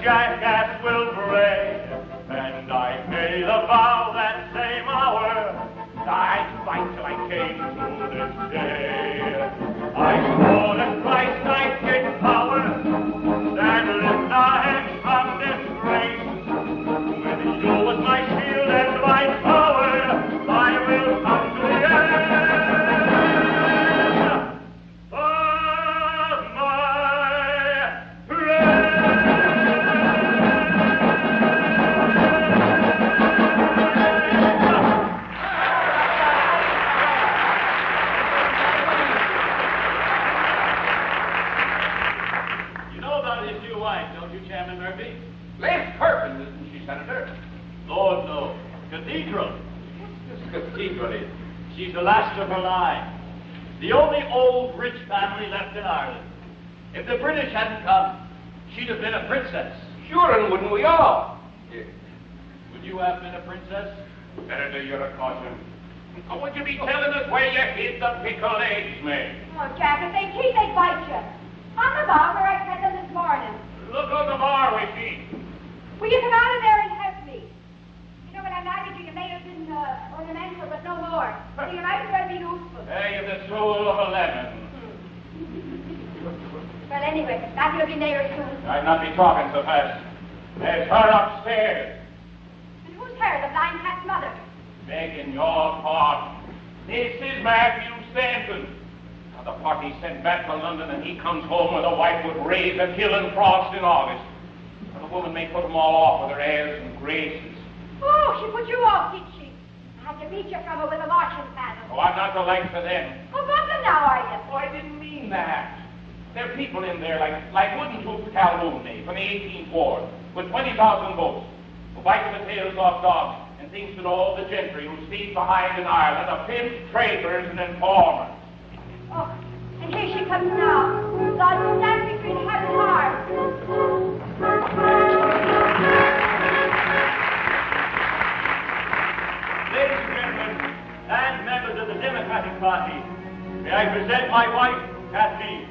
Jackass will bray, and I made a vow that same hour I'd fight till I came to this day. She's the last of her line. The only old rich family left in Ireland. If the British hadn't come, she'd have been a princess. Sure, and wouldn't we all? Yeah. Would you have been a princess? Better do your caution. Or would you be telling us where you hid the pickled eggs, mate? Oh, Jack, if they cheat, they bite you. On the bar where I fed them this morning. Look on the bar we see. Will you come out of there and help me? You know, when I married you, you made us in ornamental, but no more. So you might as well be useful. Hey, you're the soul of a lemon. Well, anyway, back you'll be near soon. I'd not be talking so fast. There's her upstairs. And who's her, the blind cat's mother? Begging your pardon. This is Matthew Stanton. Now, the party's sent back to London, and he comes home with a wife with razor killing frost in August. And the woman may put them all off with her airs and graces. Oh, she put you off, did she? I had to beat you from her with a marching paddle. Oh, I'm not the likes of them. Oh, got them now, are you? Oh, I didn't mean that. There are people in there like Wooden Tooth Calhoun from the 18th Ward, with 20,000 votes, who bites the tails off dogs and thinks that all the gentry who stayed behind in Ireland are pimps, traitors, and informers. Oh, and here she comes now. God, stand between her and heart. Ladies and gentlemen, and members of the Democratic Party, may I present my wife, Kathleen,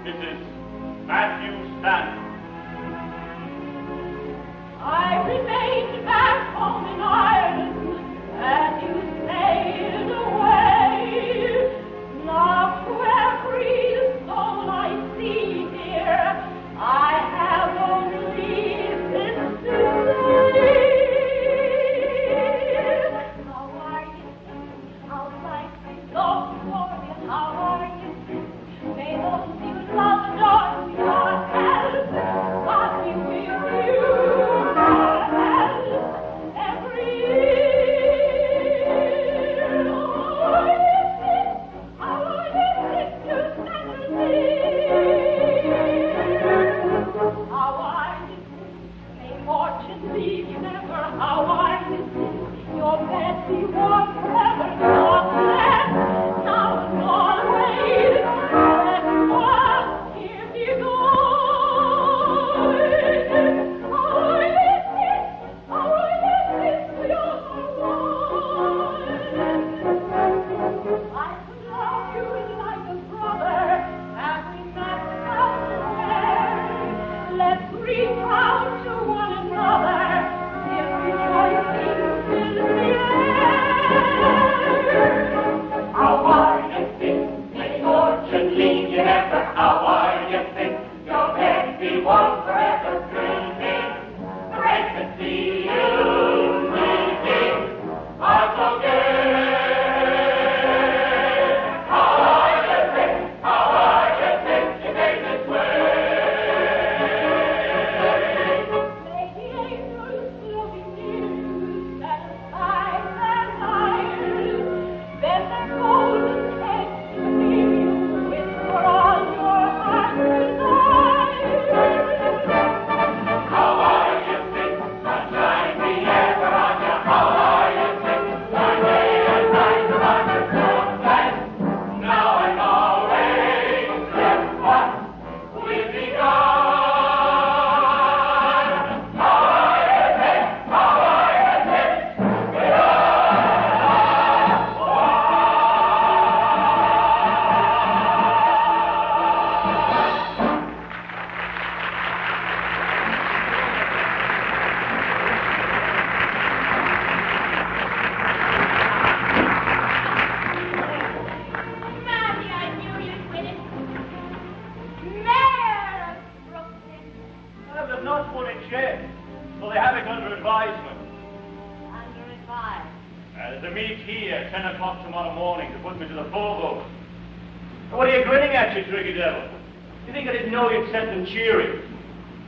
Mrs. Matthew Stanton. I remained back home in Ireland as you sailed away. Love to every soul I see here, I have only this to say. How are you? How life is so glorious. How are you? May those you love join your help. God be with you. Every year. How I listen to how I listen, may fortune leave you never. How I listen, your bed be warm forever. God bless now and always. Let one hear me go. How I listen to your voice. I could love you like a brother, and we met somewhere. Let's reach out to one another, if rejoicing fills the air. How are you think? May fortune lead you never. How are you think? Your bed be warm forever. Dreaming, great to see you. Meeting, hearts so gay. How are you think? How are you think? You made this way. May the angels still be near you, satisfied their desires. Bend their golden heads to hear you whisper all your heart's desires. How are you think? Sunshine be ever on you. How are you think? By day and night on your coastline. Now and always, just what we've begun. How are you think? How are you think? Matty, I knew you'd win it. Mayor of Brooklyn. Well, they've not won it yet, so they have it under advisement. Under advice. There's a meet here at 10 o'clock tomorrow morning to put me to the full vote. What are you grinning at, you tricky devil? You think I didn't know you'd sent them cheering?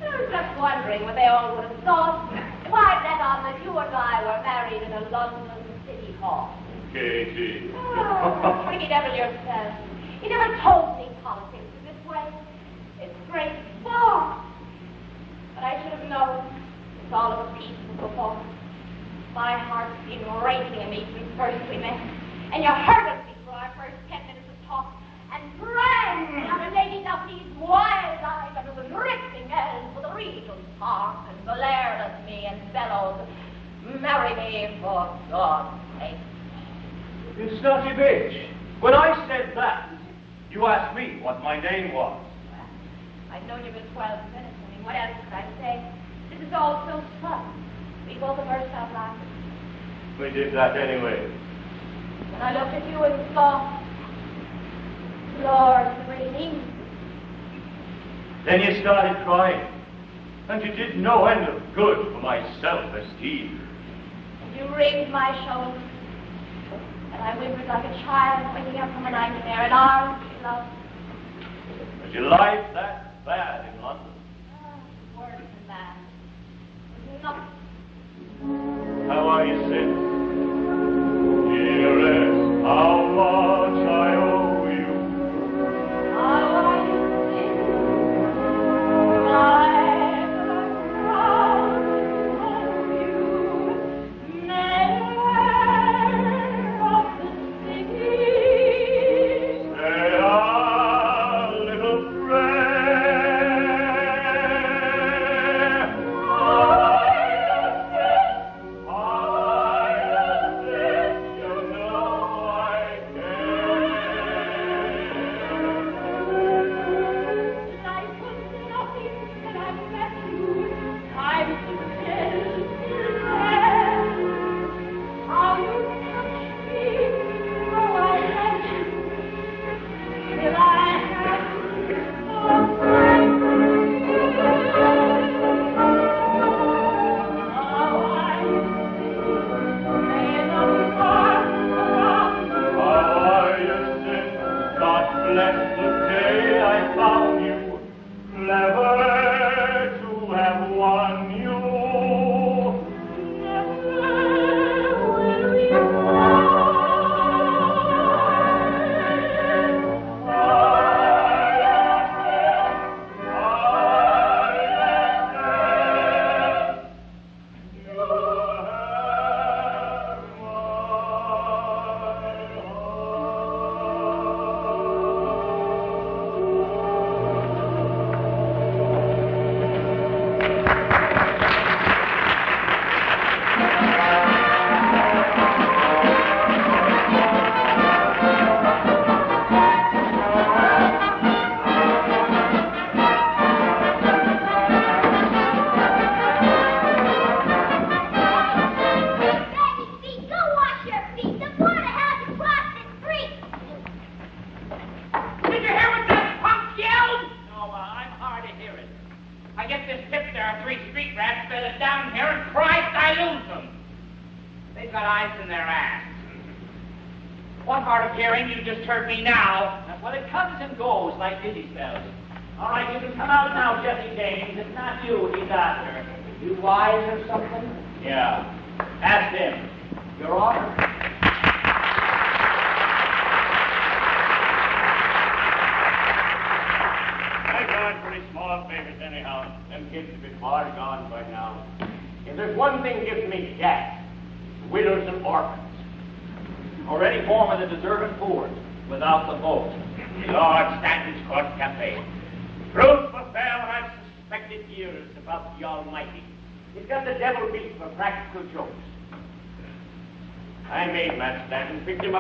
I was just wondering what they all would have thought. Why let on that you and I were married in a London city hall. Katie. Oh, tricky devil yourself. You never told me politics was this way. It's great sport. But I should have known. It's all of a piece before. My heart's been racing in me since first we met. And your For God's sake. You snotty bitch. When I said that, you asked me what my name was. Well, I've known you for 12 minutes. I mean, what else could I say? This is all so sudden. We both burst out laughing. We did that anyway. When I looked at you and thought, Lord, the relief. Then you started crying. And you did no end of good for my self-esteem. And you wringed my shoulders. And I whimpered like a child waking up from a nightmare, and arms loved. Was your life that bad in London? Worse than that. Nothing. How are you since? Dearest, how much I owe you. How are you since?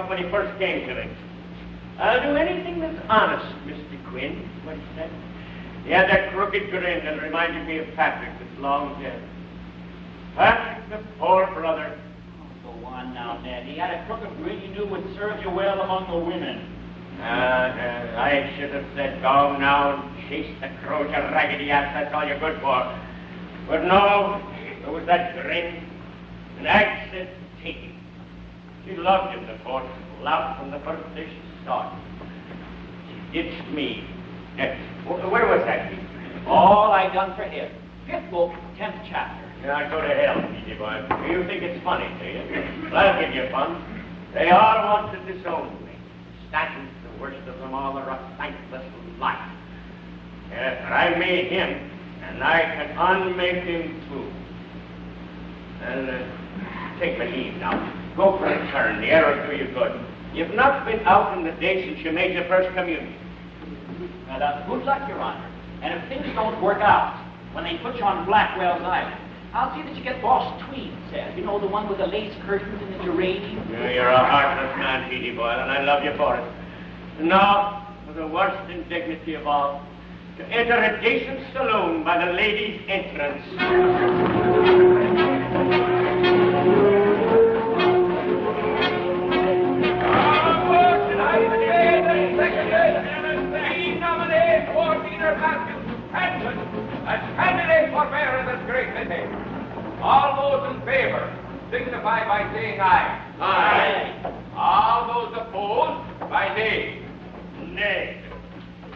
When he first came to me. I'll do anything that's honest, Mr. Quinn, what he said. He had that crooked grin that reminded me of Patrick that's long dead. Patrick, the poor brother. Oh, go on now, Ned. He had a crooked grin you knew would serve you well among the women. I should have said, go now and chase the crows, you raggedy ass, that's all you're good for. But no, there was that grin, and Ag said, take it. She loved him, the court, loved from the first day she saw him. She ditched me. Where was that? All I done for him. 5th book, 10th chapter. Yeah, go to hell, easy boy. You think it's funny, do you? Well, I'll give you fun. They all want to disown me. Stanton's the worst of them all, are a thankless life. Yes, but I made him, and I can unmake him too. Well, take my leave now. Go for a turn. The air will do you good. You've not been out in the day since you made your first communion. Now, that's good luck, Your Honor. And if things don't work out, when they put you on Blackwell's Island, I'll see that you get Boss Tweed set. You know, the one with the lace curtains and the geranium. Yeah, you're a heartless man, Petey boy, and I love you for it. Now, for the worst indignity of all, to enter a decent saloon by the ladies' entrance. Nominate for Diener as candidate for mayor of this great city. All those in favor signify by saying aye. Aye. All those opposed by nay. Nay.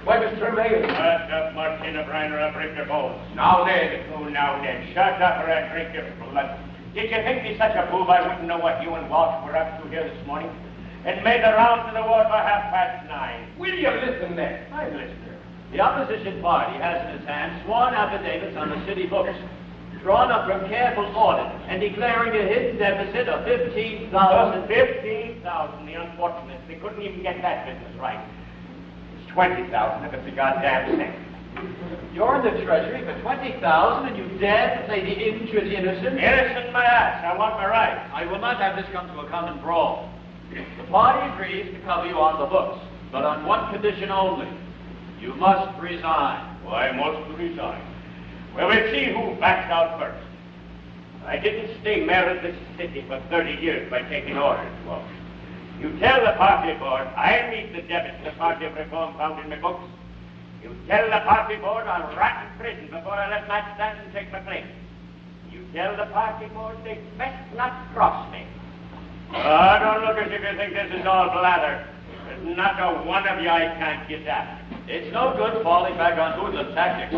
Why, Mr. Mayor? Shut up, Martin O'Brien, or I'll break your bones. Now then. Oh, now then, shut up or I'll drink your blood. Did you think me such a boob I wouldn't know what you and Walsh were up to here this morning? It made the round to the ward by 9:30. Will you listen then? I'm listening. The opposition party has in its hand sworn affidavits on the city books, drawn up from careful audit and declaring a hidden deficit of 15,000. 15,000, the unfortunates. They couldn't even get that business right. It's 20,000 if it's a goddamn cent. You're in the treasury for 20,000 and you dare to play the injured innocent? Innocent my ass. I want my rights. I will not have this come to a common brawl. The party agrees to cover you on the books, but on one condition only. You must resign. Why must resign? Well, we'll see who backs out first. I didn't stay mayor of this city for 30 years by taking orders, Walsh. You tell the party board I'll meet the debits the party of reform found in my books. You tell the party board I'll rot in prison before I let Matt stand and take my place. You tell the party board they best not cross me. Oh, don't look as if you think this is all blather. There's not a one of you I can't get at. It's no good falling back on hoodlum tactics.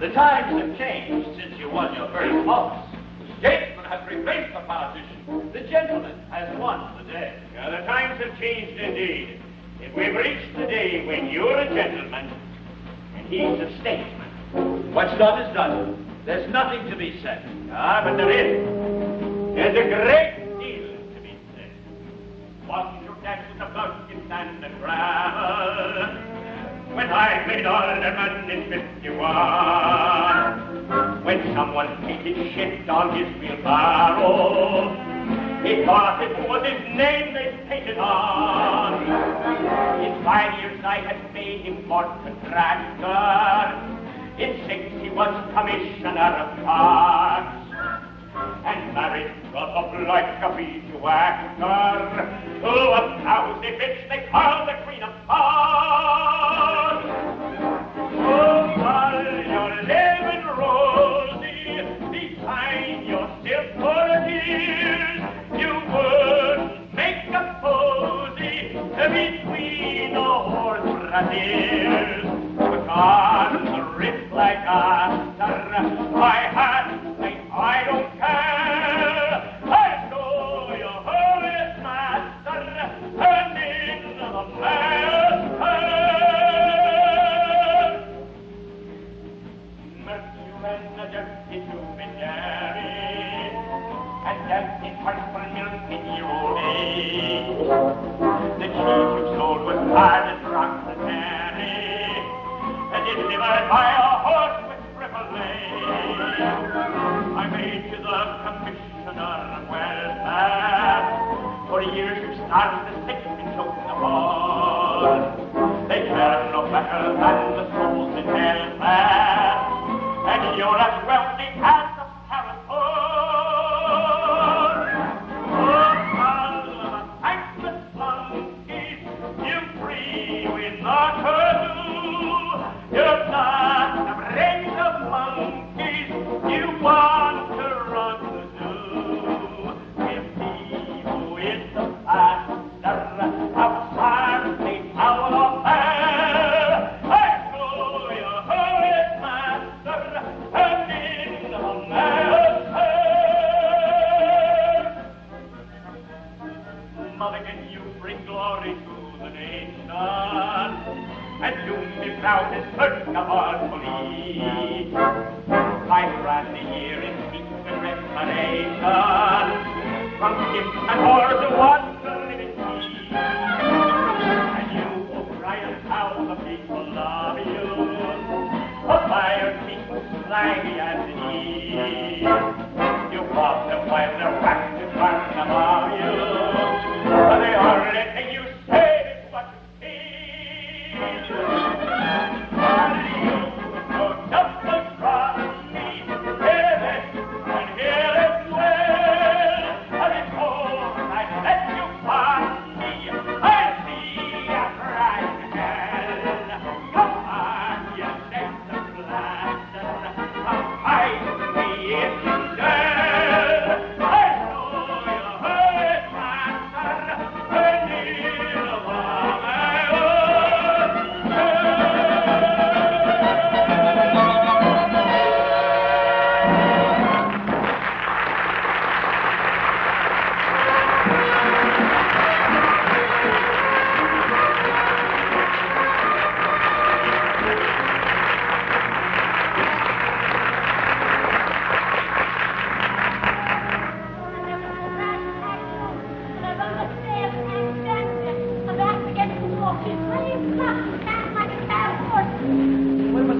The times have changed since you won your first office. The statesman has replaced the politician. The gentleman has won the day. Now, the times have changed indeed. If we've reached the day when you're a gentleman and he's a statesman. What's done is done. There's nothing to be said. Ah, but there is. There's a great deal to be said. Walking through dance with the buskins and the gravel. When I made alderman in 51, when someone painted shit on his wheelbarrow, he thought it was his name they painted on. In 5 years I had made him port contractor. In 6 he was commissioner of parks. And married got up like a beeswax-er to a frowsy bitch they call the Queen of Hearts. Oh, while you're living rosy behind your silk tears, you wouldn't make a posy between the horse ears. With arms ripped like after my hat, I don't care. I know your holiest master and in the master. Mercy when the dirty to be dairy, and dirty purple milk in your age. The cheese you sold was hard as rocks and berry, and delivered by a horse with crippled legs. I made you the commissioner of welfare. For years you've starved the sick and choked the poor. They care no better than the souls in welfare. And you're as wealthy as the paracord. Oh, Parliament, thankless monkeys, you free with not her do. You're not the brains of monkeys, you want to run the zoo. We'll see who is the master outside the tower of hell. I know your holiest master and in the master. Mother, can you bring glory to the nation? And do me proud as first of all police. I ran the year in peace and reparation, from ships and wars to one to living peace. And you, O'Brien, how the people love you, a fire cheap, slimy as the east.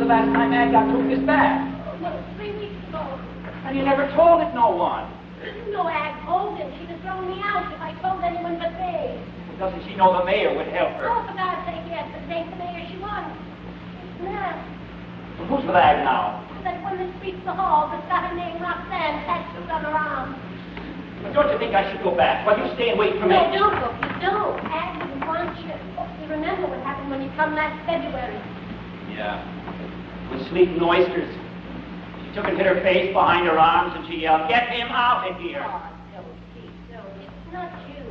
the last time Agog took this back? Well, 3 weeks ago. And you never told it no one. You know Ag Hogan. She'd have thrown me out if I told anyone but Dave. Doesn't she know the mayor would help her? Oh, for God's sake, yes, but it ain't the mayor she wants. No. Well, who's with Ag now? That woman sweeps the halls that's got her name Roxanne tattooed on her arm. But don't you think I should go back? Well, you stay and wait for me. No, don't go. You don't. Ag wouldn't want you. You remember what happened when you come last February? Yeah. With sleeping oysters. She took it to her face behind her arms and she yelled, "Get him out of here!" Oh, don't, Pete, don't. It's not you.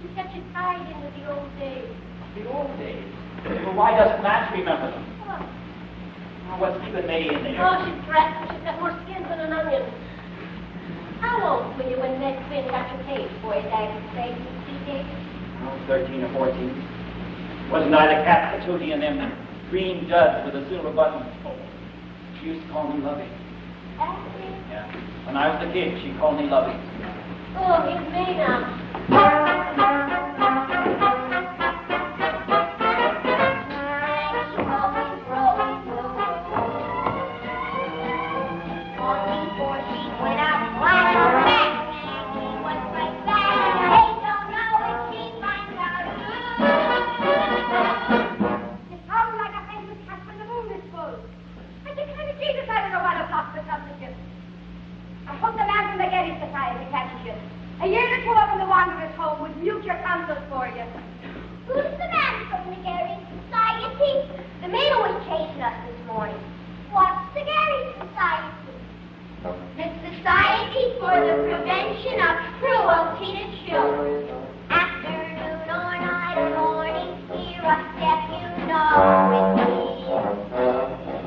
She's got you tied in with the old days. The old days? Well, why doesn't Matt remember them? What? Oh, what's keeping May in there? Oh, she's dressed. She's got more skin than an onion. How old were you when Ned Quinn got your cage for his Ag's face in Seagate? Oh, 13 or 14. Wasn't I the cat patootie in them green duds with a silver button? She used to call me Lovey. Aggie? Yeah. When I was a kid, she called me Lovey. Oh, he's May now. A year or two up in the Wanderer's Home would mute your counsels for you. Who's the man from the Gary Society? The mayor was chasing us this morning. What's the Gary Society? The Society for the Prevention of Cruelty to Children. Afternoon or night or morning, hear a step you know it's me.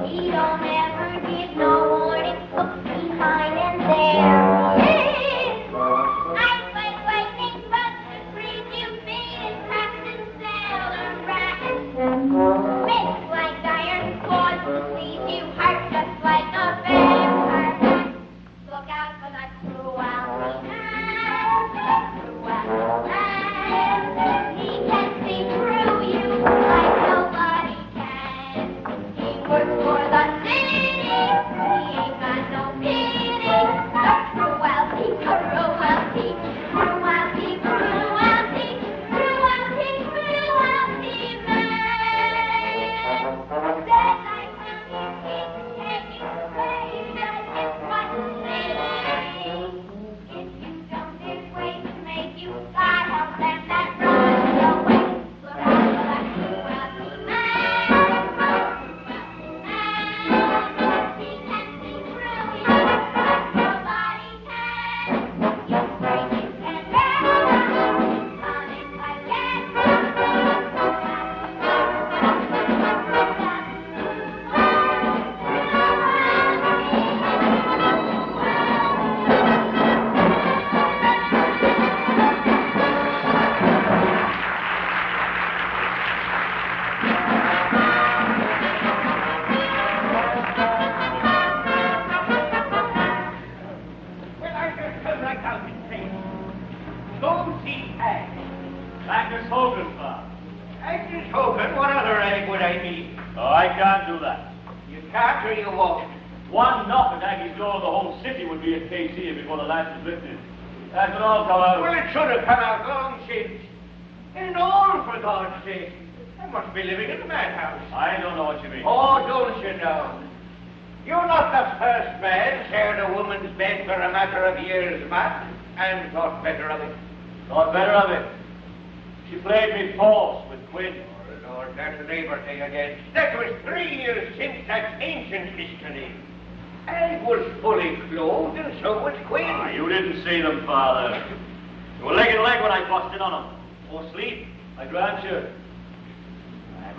He don't ever give no warning, look behind and there.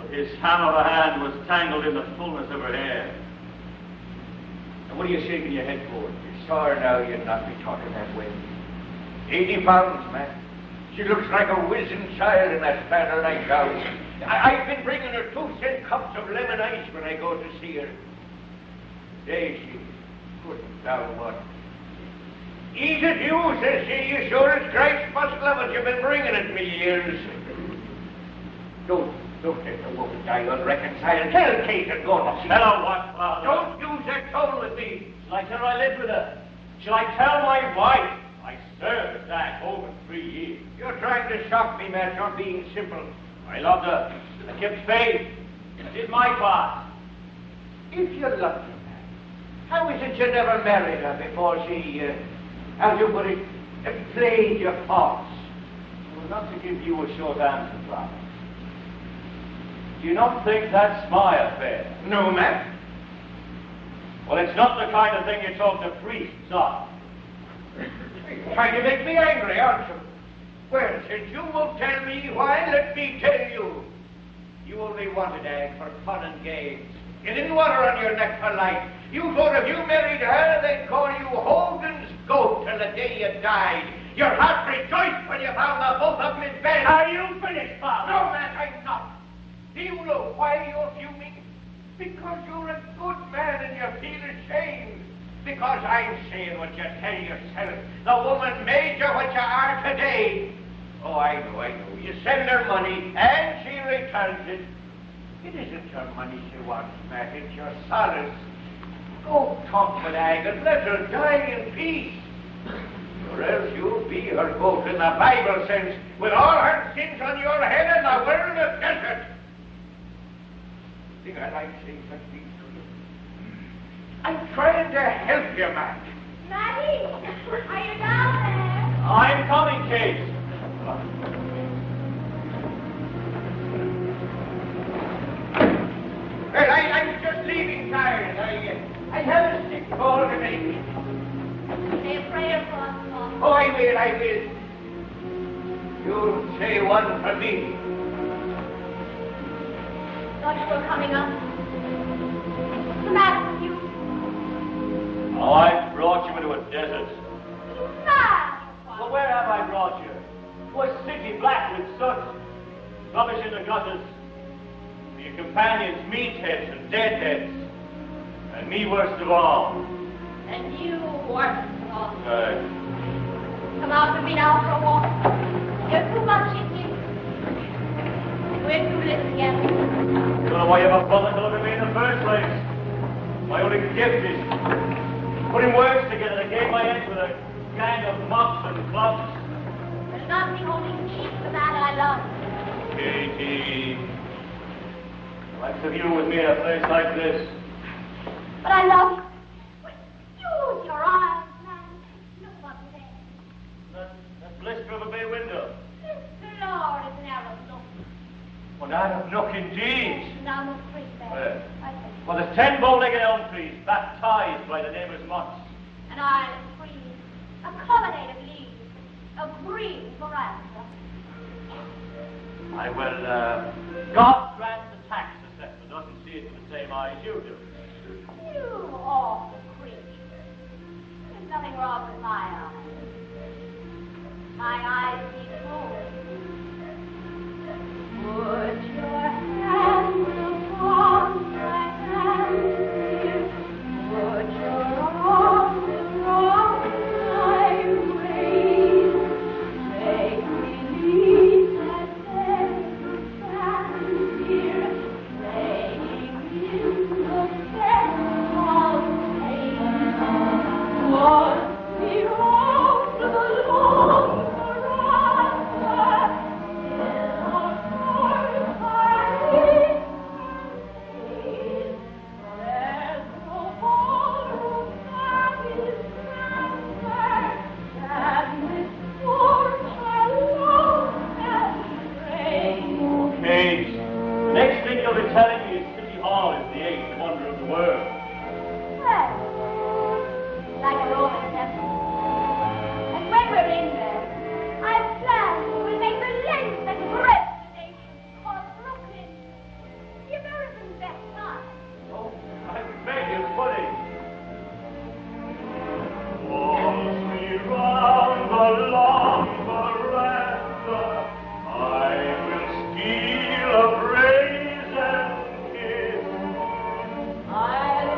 His ham of a hand was tangled in the fullness of her hair. And what are you shaking your head for? You saw her now, you'd not be talking that way. 80 pounds, man. She looks like a wizened child in that spanner like gown. I've been bringing her 2-cent cups of lemon ice when I go to see her. There she couldn't down one. Eat it, you, says she. You sure as Christ must love it. You've been bringing it me years. Don't Don't let the woman die unreconciled. Tell Kate and go to see Tell her what, Father? Don't use that tone with me. Shall I tell her I lived with her? Shall I tell my wife? I served that Hogan 3 years. You're trying to shock me, Matt. You're being simple. I loved her. I kept faith. I did my part. If you loved her, Matt, how is it you never married her before she, how you put it, played your parts? Well, not to give you a short answer, Father. Do you not think that's my affair? No, Matt. Well, it's not the kind of thing you talk to priests of. You're trying to make me angry, aren't you? Well, since you won't tell me why, let me tell you. You only wanted Ag for fun and games. You didn't want her on your neck for life. You thought if you married her, they'd call you Hogan's goat till the day you died. Your heart rejoiced when you found the both of them in bed. Are you finished, Father? No, Matt, I'm not. Do you know why you're fuming? Because you're a good man and you feel ashamed. Because I'm saying what you tell yourself. The woman made you what you are today. Oh, I know. You send her money and she returns it. It isn't your money she wants, Matt. It's your solace. Go talk with Ag and let her die in peace. Or else you'll be her goat in the Bible sense, with all her sins on your head and the world of desert. Think I like saying such things to you? I'm trying to help you, Matt. Maddie, are you down there? I'm coming, Kate. Well, I'm just leaving tired. I have a sick call to make. Say a prayer for us, Father. Oh, I will. You'll say one for me. Thought you were coming up. What's the matter with you? Oh, I brought you into a desert. Mad! Well, where have I brought you? To a city black with soot, rubbish in the gutters, for your companions, meatheads and deadheads, and me worst of all. And you worst of all. Come out with me now for a walk. You're too much in here. We're too little together. I don't know why you ever bothered to look at me in the first place. My only gift is putting words together that gave my end with a gang of mops and clubs. There's nothing holding me the man I love. Katie. Likes of you with me in a place like this. But I love you. But use your eyes, man. Look what's there. That blister of a bay window. This floor is an Arab nook. Well, Arab nook indeed. Now no free there. Where? I think. Well, there's 10 bow-legged elm trees, baptized by the neighbor's moths. An island tree, accommodative leaves, a green veranda. I will, God grant the tax assessor doesn't see it with the same eyes you do. You awful creature. There's nothing wrong with my eyes. My eyes need closed. Put your hand upon my hand, dear. Put your arm around my waist. Make believe that there's stand here, playing in the central pain. Was beyond the long veranda, in our hearts are there's no ballroom that is grander than this porch alone and rain. Kate, the next thing you'll be telling me is City Hall is the eighth wonder of the world. Well, like a Roman temple. And when we're in there, I plan we'll make the latest and great nation called Brooklyn the American best time. Oh, I beg your pudding. Waltz me round the long veranda. I will steal a brazen kiss. I'll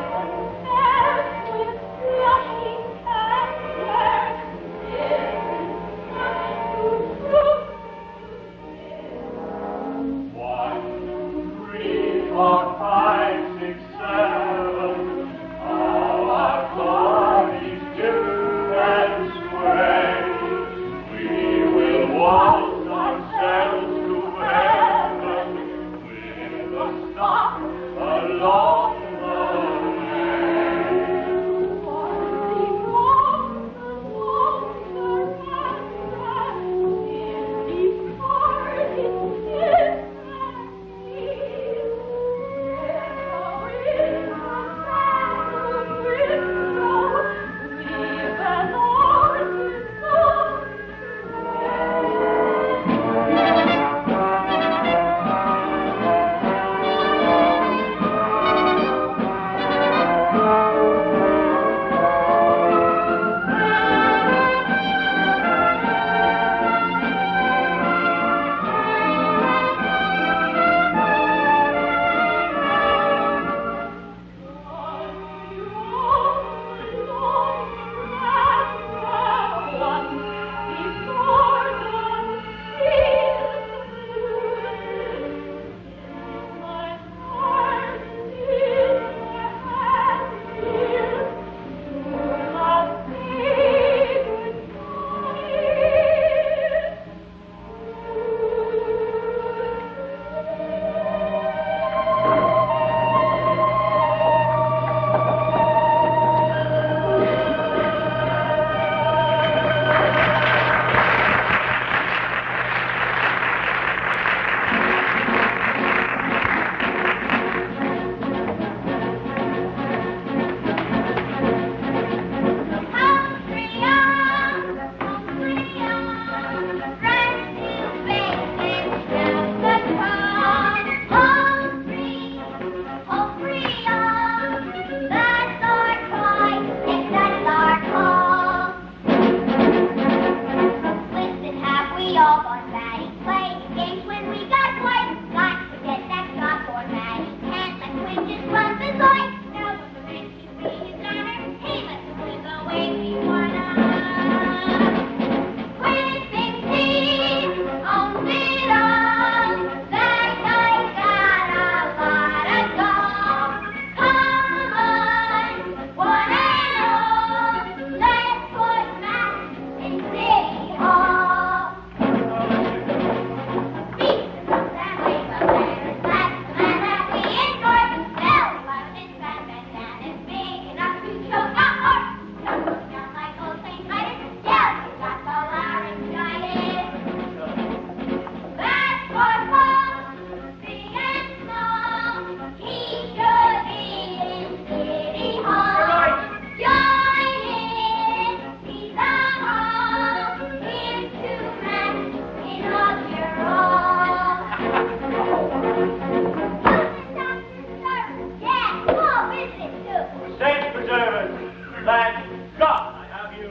Lad, God, I have you.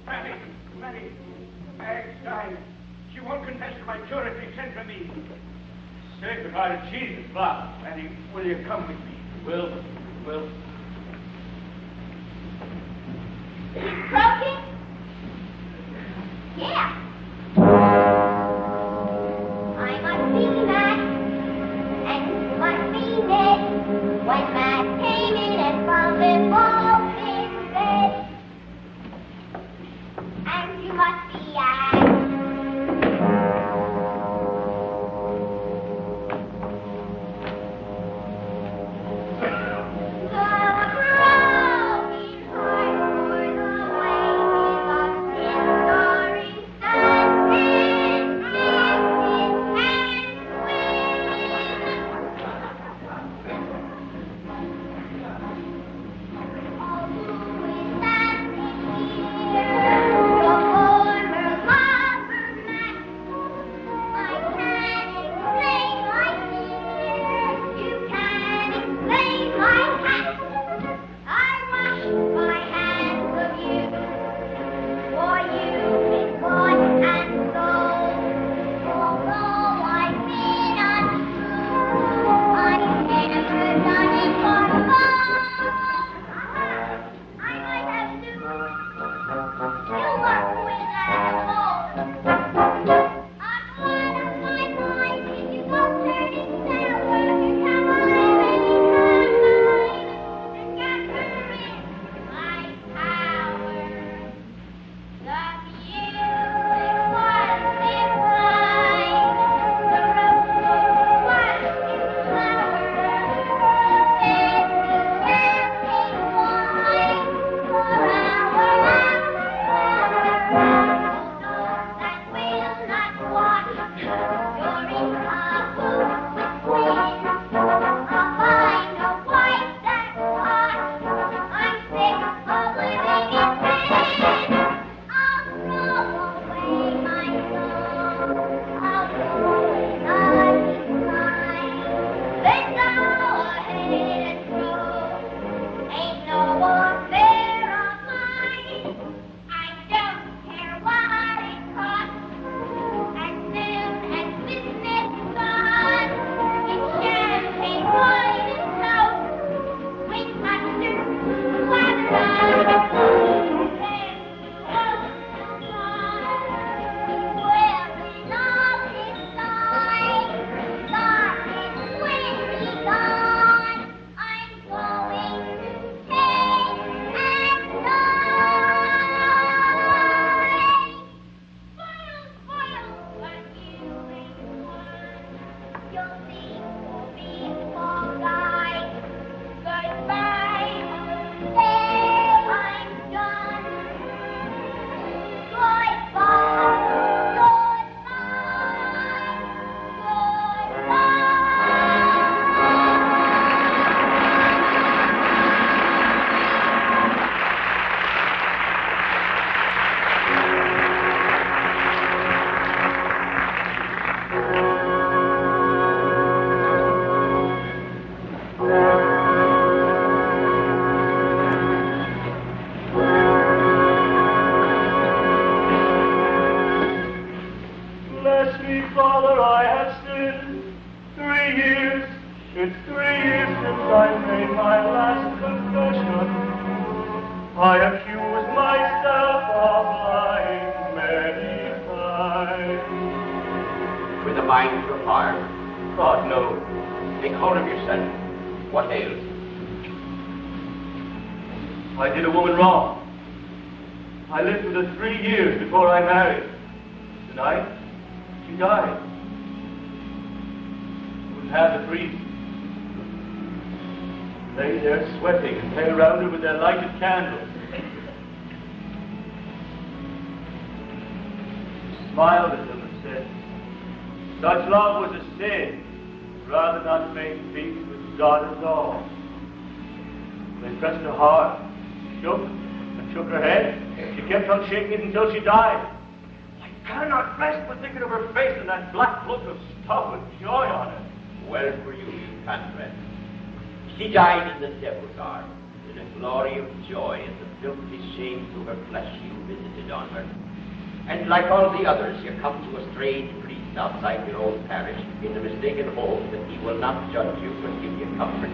Matty, Mag's died. She won't confess to my purity. Send for me. Sacred heart of Jesus, Bob. Matty, will you come with me? Will. Croaking? Yeah. I must be Matt, and you must be Ned. When Matt came in and found them both in bed. And you must be Anne. Smiled at them and said, such love was a sin, rather not make peace with God and all. They pressed her hard, she shook and shook her head. She kept on shaking it until she died. I cannot rest but thinking of her face and that black look of stuff with joy on it. Well, for you, you can't rest. She died in the devil's arms. in a glory of joy at the filthy shame to her flesh you visited on her. And like all the others, you come to a strange priest outside your own parish in the mistaken hope that he will not judge you but give you comfort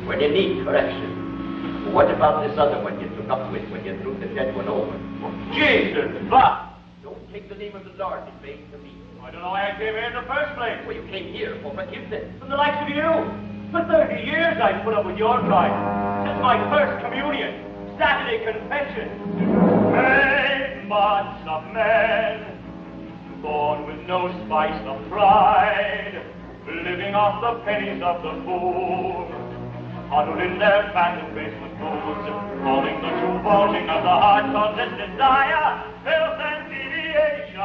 when you need correction. But what about this other one you took up with when you threw the dead one over? Jesus, what? Don't take the name of the Lord in vain to me. I don't know why I came here in the first place. Well, you came here for forgiveness. From the likes of you. For 30 years I've put up with your pride. Since my first communion, Saturday confession. Made much of men, born with no spice of pride, living off the pennies of the poor, huddled in their fattened basement booths, calling the true bulging of the heart cause its desire, filth and deviation.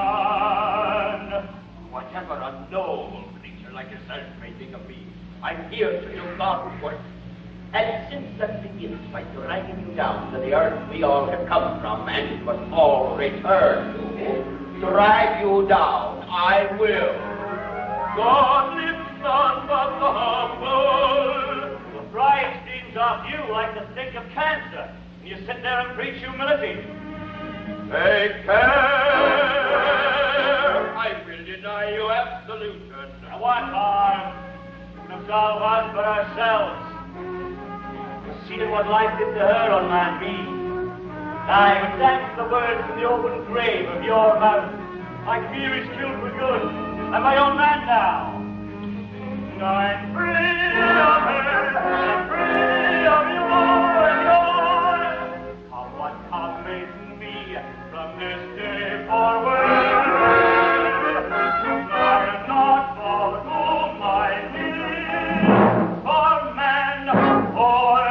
Whatever a noble creature like yourself may think of me, I'm here to do God's work. And since that begins by dragging you down to the earth we all have come from and must all return to, drag you down, I will. God lifts none but the humble. The pride stings off you like the stink of cancer, and you sit there and preach humility. Take care! I will deny you absolution. Now what harm can absolve us but ourselves? Seeing what life did to her on man me. I would dance the words from the open grave of your mouth. My fear is killed for good. I'm my own man now. And I'm free of her, I'm free of you and yours. Come what come may me from this day forward. I'll not fall to my knees for man or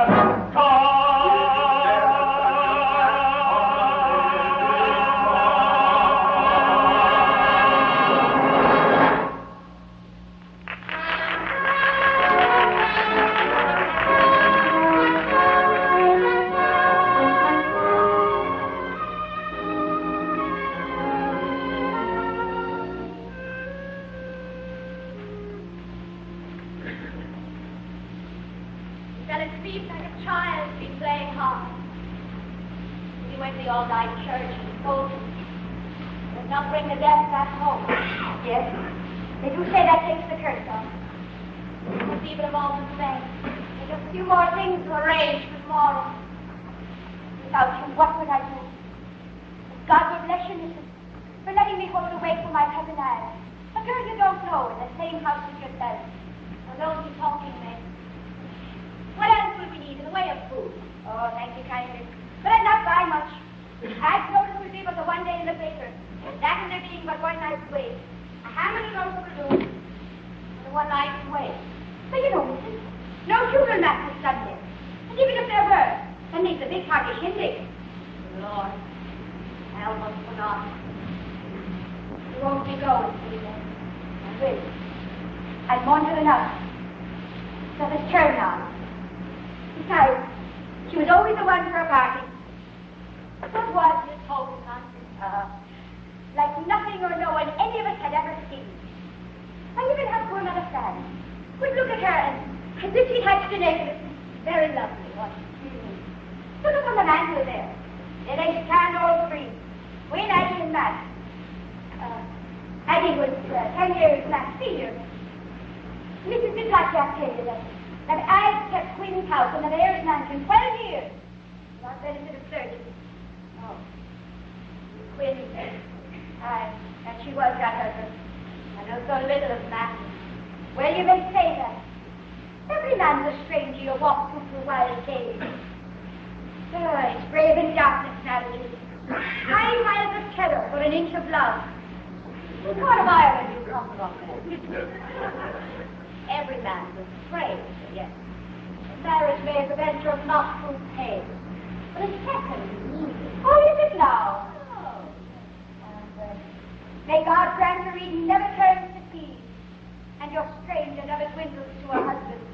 all-night church and told him, does not bring the death back home. Yes, they do say that takes the curse off. The people have all been saying, there's just a few more things to arrange for tomorrow. Without you, what would I do? God will bless you, Mrs., for letting me hold away from my cousin Arlen, a girl you don't know, in the same house as yourself. For those who talking men. What else will we need in the way of food? Oh, thank you kindly. But I'd not buy much. I've noticed we'll be but the one day in the paper. That and there being but one night's wait. A ham and a loaf will do. And the one night's wait. But you know, Mrs., no funeral mass is Sunday. And even if there were, then there's a big party shindig. Lord, I almost forgot. You won't be going, Stephen. I will. I've wanted enough. So let's turn now. Besides, she was always the one for a party. What was this whole nonsense? Like nothing or no one any of us had ever seen. I even have poor Mother Fran. Would look at her and as if she hatched a necklace. Very lovely, wasn't it? Look up on the mantel there. There they stand all three. Queen Addie and Matt. Addie was 10 years last senior. Mrs. Bislatchak tell you that I've kept Queen's house in the mayor's mansion 12 years. Not benefit of 30. Oh. Queen, and she was that husband. I know so little of man. Well, you may say that. Every man's a stranger you walk through the wild cave. It's brave in darkness, savages. High miles of terror for an inch of love. What part of Ireland you come from, then? Every man's afraid, yes. Marriage may prevent your nostrils pain. But a second is needed. Oh, is it now? Oh. And may God grant your Eden never turns to peace, and your stranger never dwindles to a husband.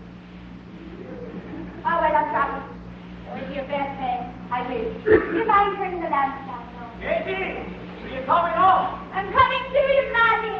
Oh, well, I'm dropping. With your best man, I will. Do you mind turning the lamp down? Katie, are you coming home? I'm coming to you, Marty.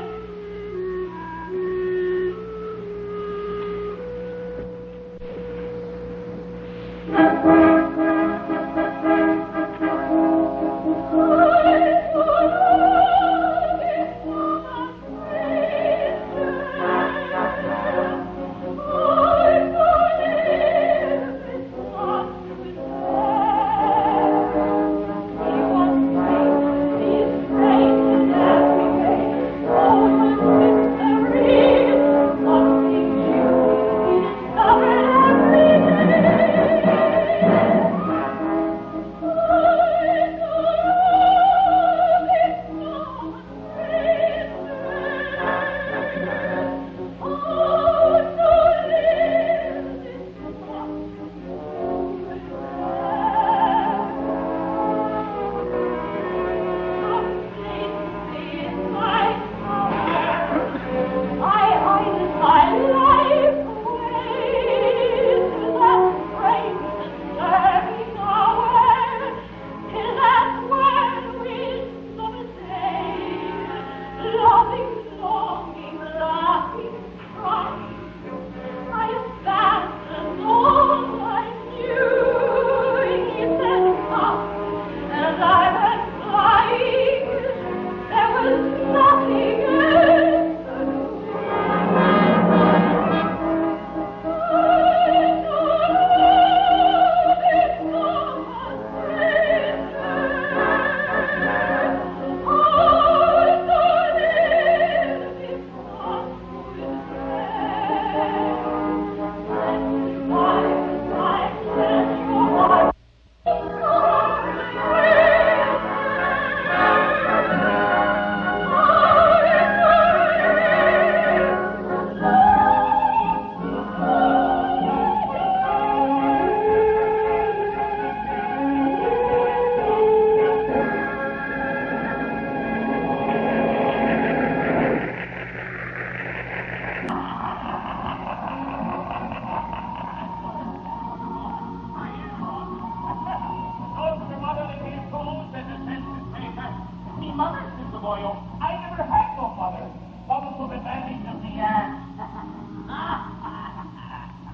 for you. I never had no mother. Mother took advantage of me,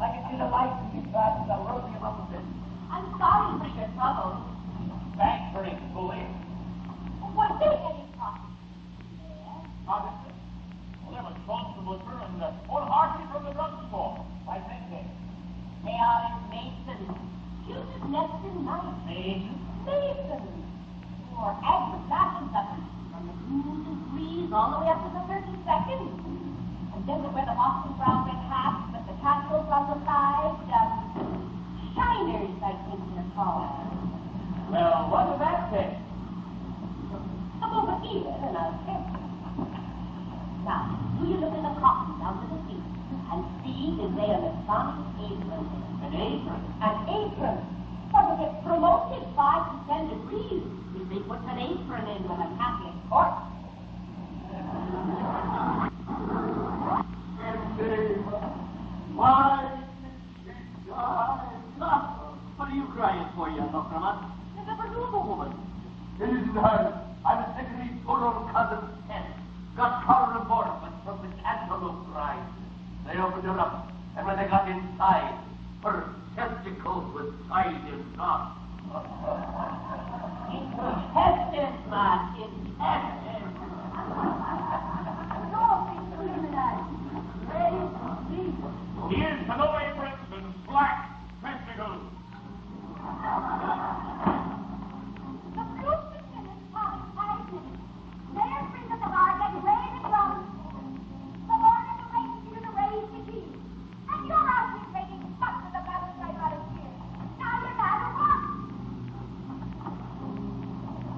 like it did a life to be bad as a rosy Robinson. I'm sorry for your trouble. Thanks for it, bully. What did you talk? Obviously. Well, they're responsible for and wholeheartedly from the drugstore. I think they. They are Mason. You just left in night. Mason? Mason. Or average fashion suckers. From the blues and threes all the way up to the 32nd. And then they wear the Boston brown red hats with the tassels on the side. Shiners, I think they're called. Well, what does that say? Come over here and I'll tell you. Now, do you look in the cotton down to the feet and see if they are a Masonic apron? An apron? An apron. But it gets promoted 5 to 10 degrees if they put an apron in with a Catholic court. What are you crying for, you huckramut? You never knew the woman. It isn't her. I was thinking these good old cousins' heads. Got collar and border, but from the cantaloupe ride. They opened her up, and when they got inside, her testicles were tied in knots. Intestines, man. Intestines. Here's to no aprons and black testicles. The fruit is in its time, 5 minutes. There's bring the bar, get ready to go. The morning the race you to raise the key. And you're out here making fuss with the battle right out of here. Now you're mad or what?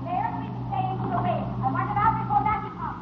There's bring the saying to the race. I want it out before that you come.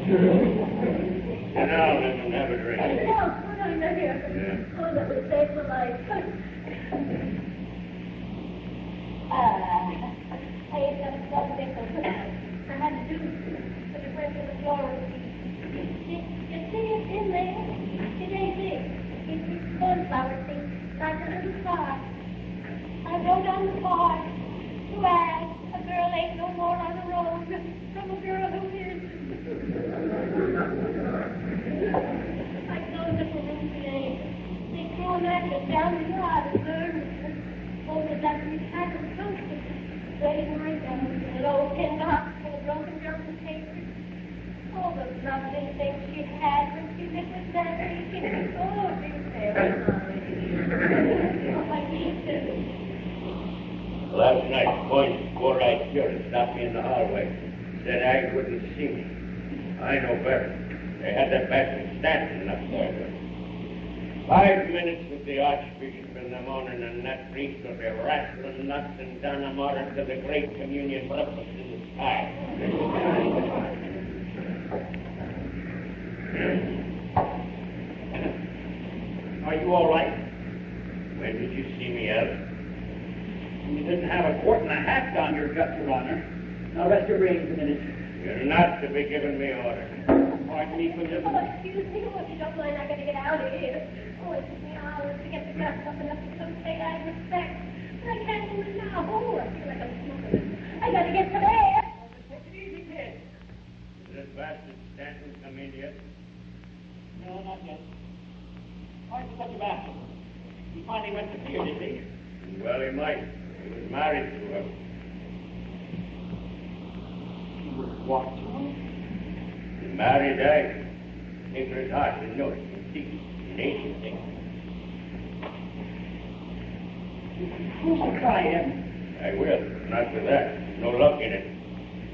Sit down and have a drink. No, here. Oh, that would save my life. I ain't got a blood nickel. I had to do for the rest of the floor. You see it in there? It ain't big. It's sunflower thing, like a little star. I rode on the car to ask a girl ain't no more on the road from a girl who is. I closed up a room today. They threw an actress down the yard and burned her. Oh, the lovely kind of toasted. Ready my down an old tin box full of broken German papers. All the lovely things she had when she lived with Mary. Oh, dear Sarah. Oh, my dear. Last night, Point, four-eyed curate stopped me in the hallway. Said I wouldn't see me. I know better. They had that bastard Stanton up there. 5 minutes with the Archbishop in the morning, and that priest will be rattling nuts and dynamite to the great communion breakfast in the sky. Are you all right? When did you see me, Albert? You didn't have a quart and a half down your gut, Your Honor. Now rest your brains a minute. You're not to be giving me orders. Pardon me for this. Oh, excuse me. Oh, if you don't mind, I gotta get out of here. Oh, it took me hours to get the guts up enough to some state I respect. But I can't do it now. Oh, I feel like I'm smoking. I gotta get some air. Take it easy, kid. Did that bastard Stanton come in yet? No, not yet. Why is he such a bastard? He finally went to fear, did he? Well, he might. He was married to her. He was what to him? He married her. Sacred heart and notice and secret and ancient things. Crucify him. I will, but not for that. There's no luck in it.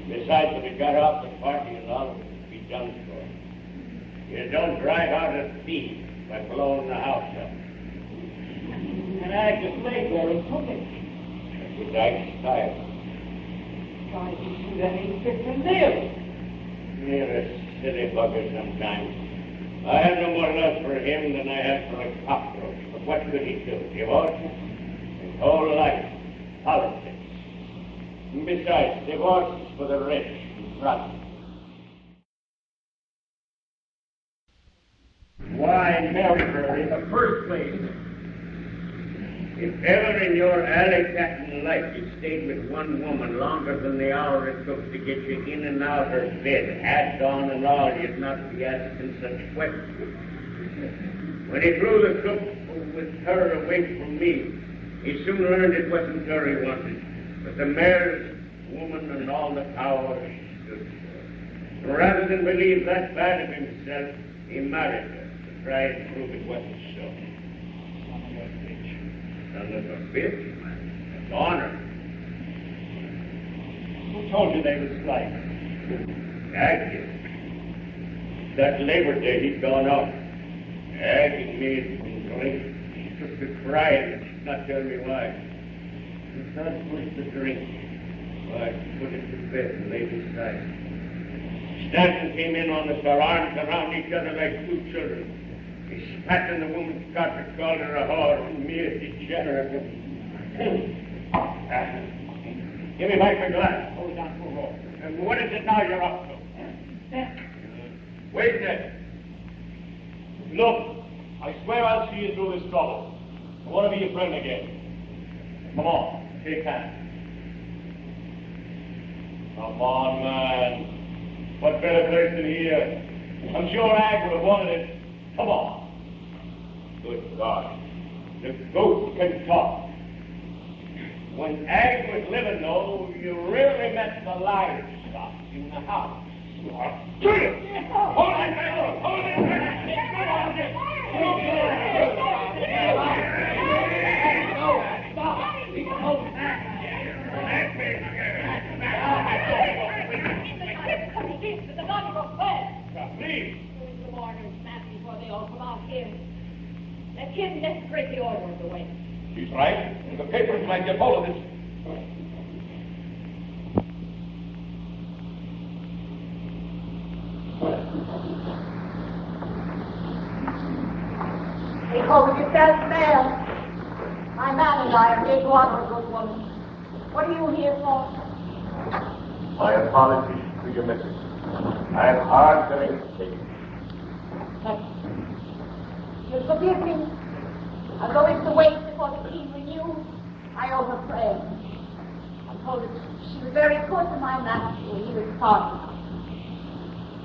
Besides, if he got off the party and all, it would be done for. You don't drive out a thief by blowing the house up. And I just lay there and took it. That's what I style. Why, you see, that ain't fit to live. You're a silly bugger sometimes. I have no more love for him than I have for a cockroach. But what could he do? Divorce? His whole life, politics. And besides, divorce is for the rich and rotten. Why marry her in the first place? If ever in your alley-cat life you stayed with one woman longer than the hour it took to get you in and out her bed, hat on and all, you'd not be asking such questions. When he threw the cook with her away from me, he soon learned it wasn't her he wanted, but the mayor's woman and all the power she stood for. Rather than believe that bad of himself, he married her to try and prove it wasn't so. Son of a bitch, man. That's honor. Who told you they was like? Ag did. That Labor Day he'd gone out. Ag and me had been drink. She took to crying and she'd not tell me why. The son was the drink. I put it to bed and laid beside her. Stanton came in on us, our arms around each other like two children. He spat in the woman's carpet, called her a whore, and me a degenerate. Give me back the glass. Hold it down for a roll. And what is it now you're up to? Wait there. Look, I swear I'll see you through this trouble. I want to be your friend again. Come on, shake hands. Come on, man. What better person here? I'm sure Ag would have wanted it. Come on. Good God. The ghost can talk. When Ag was living, though, you really met the livestock in the house. Hold it back! Hold it Please. The orders, Matthew, before they all come out here. Let him desperate the orders away. She's right. The papers might get hold of this. sells mail. My man and I are here to honor a good woman. What are you here for? My apologies for your message. I am hard to take. You'll forgive me. Although it's the wait before the king renews, I owe her prayer. I told her she was very good to my master when he was pardoned.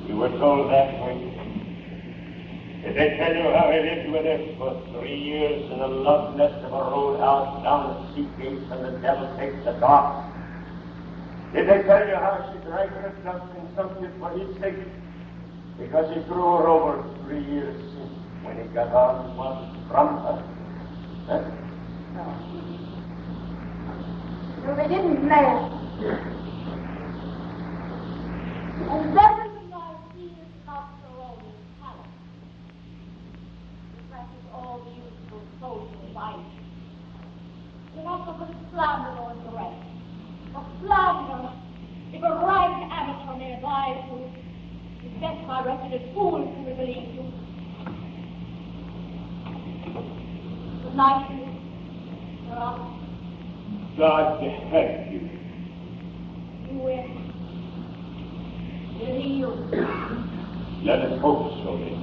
You were told that when... Did they tell you how I lived with her for 3 years in the love nest of a roadhouse down the sea gates and the devil takes the dock? Did they tell you how she dragged herself consumptive for his sake? Because he threw her over 3 years since when he got on one from her? Huh? No. No, they didn't mail. And never in my years not her own talent. That is all useful social life. You're not so good at slander or the rest. A slander, if a rank amateur may advise you, is best directed at fools who will believe you. Good night to you. You're off. God help you. You will. Will he you? Let us hope so, then.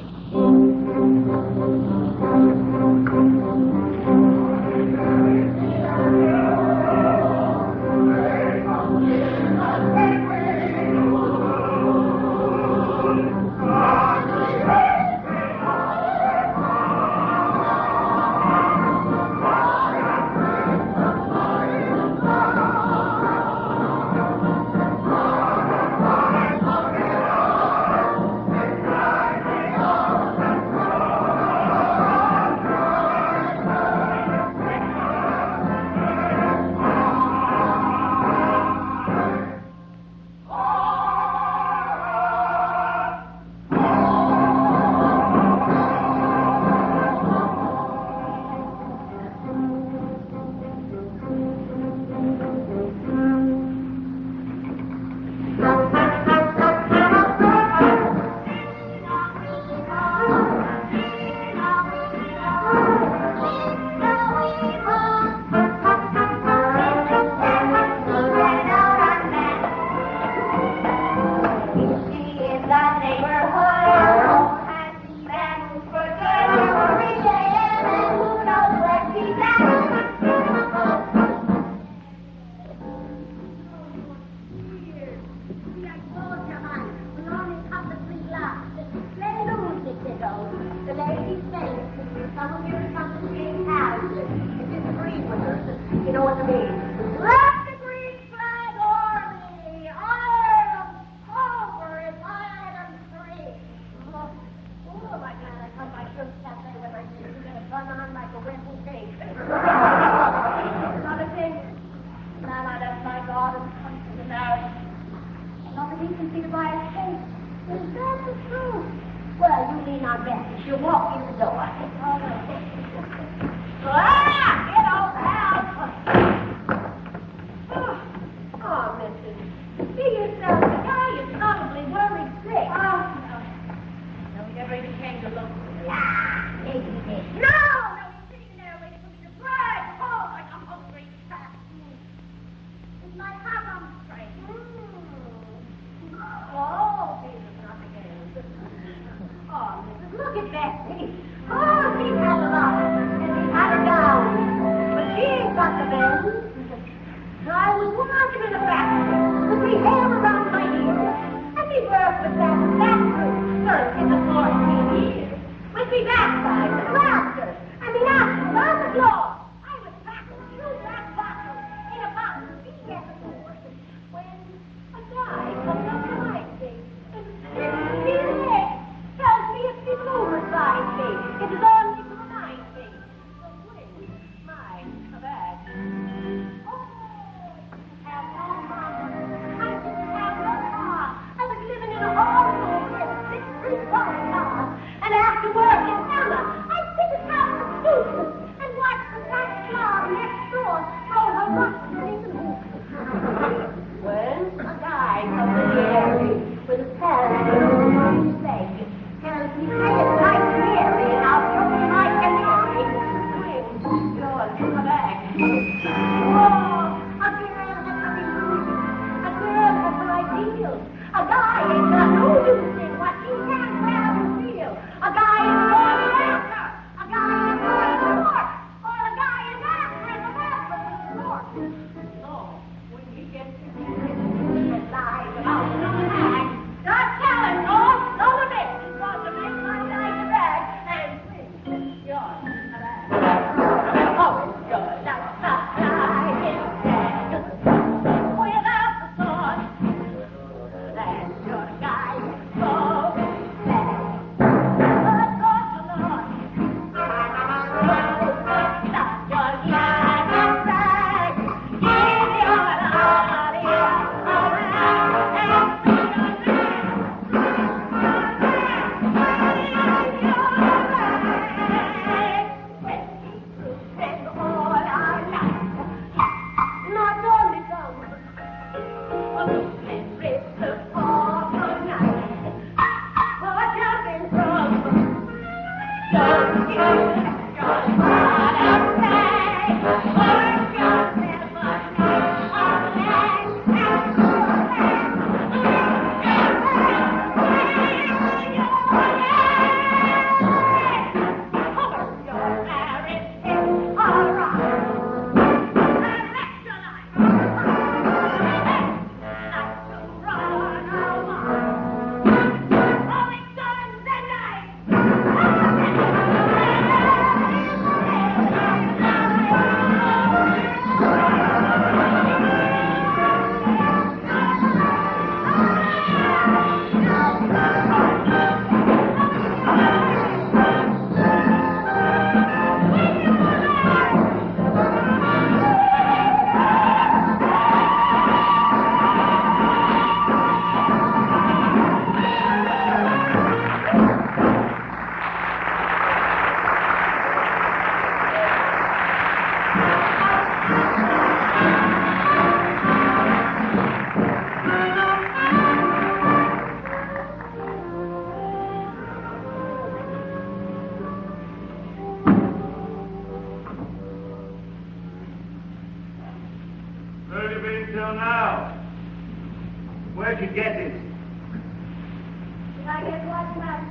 Where'd you get it? Did I get what, man?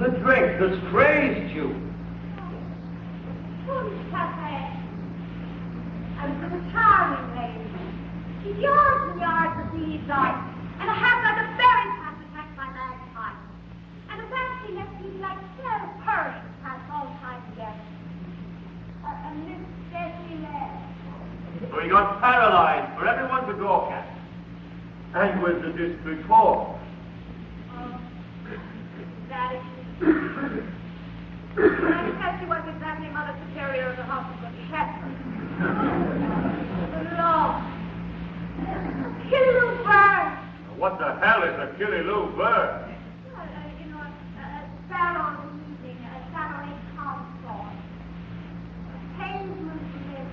The drink that's crazed you. Poor Cafe. I was with a charming lady. She's yards and yards of these eyes, and I have got a very fast attack by magpie. And the fact she left me like 12 Persians pass all time together. And this deadly left. So you got paralyzed for everyone to go at. And with the district hall. Oh, that is I guess she wasn't exactly Mother Superior of the hospital kept. Lord. Killy bird. What the hell is a Killy-Loo bird? You know, a sparrow eating, a Saturday consort. A pavement living.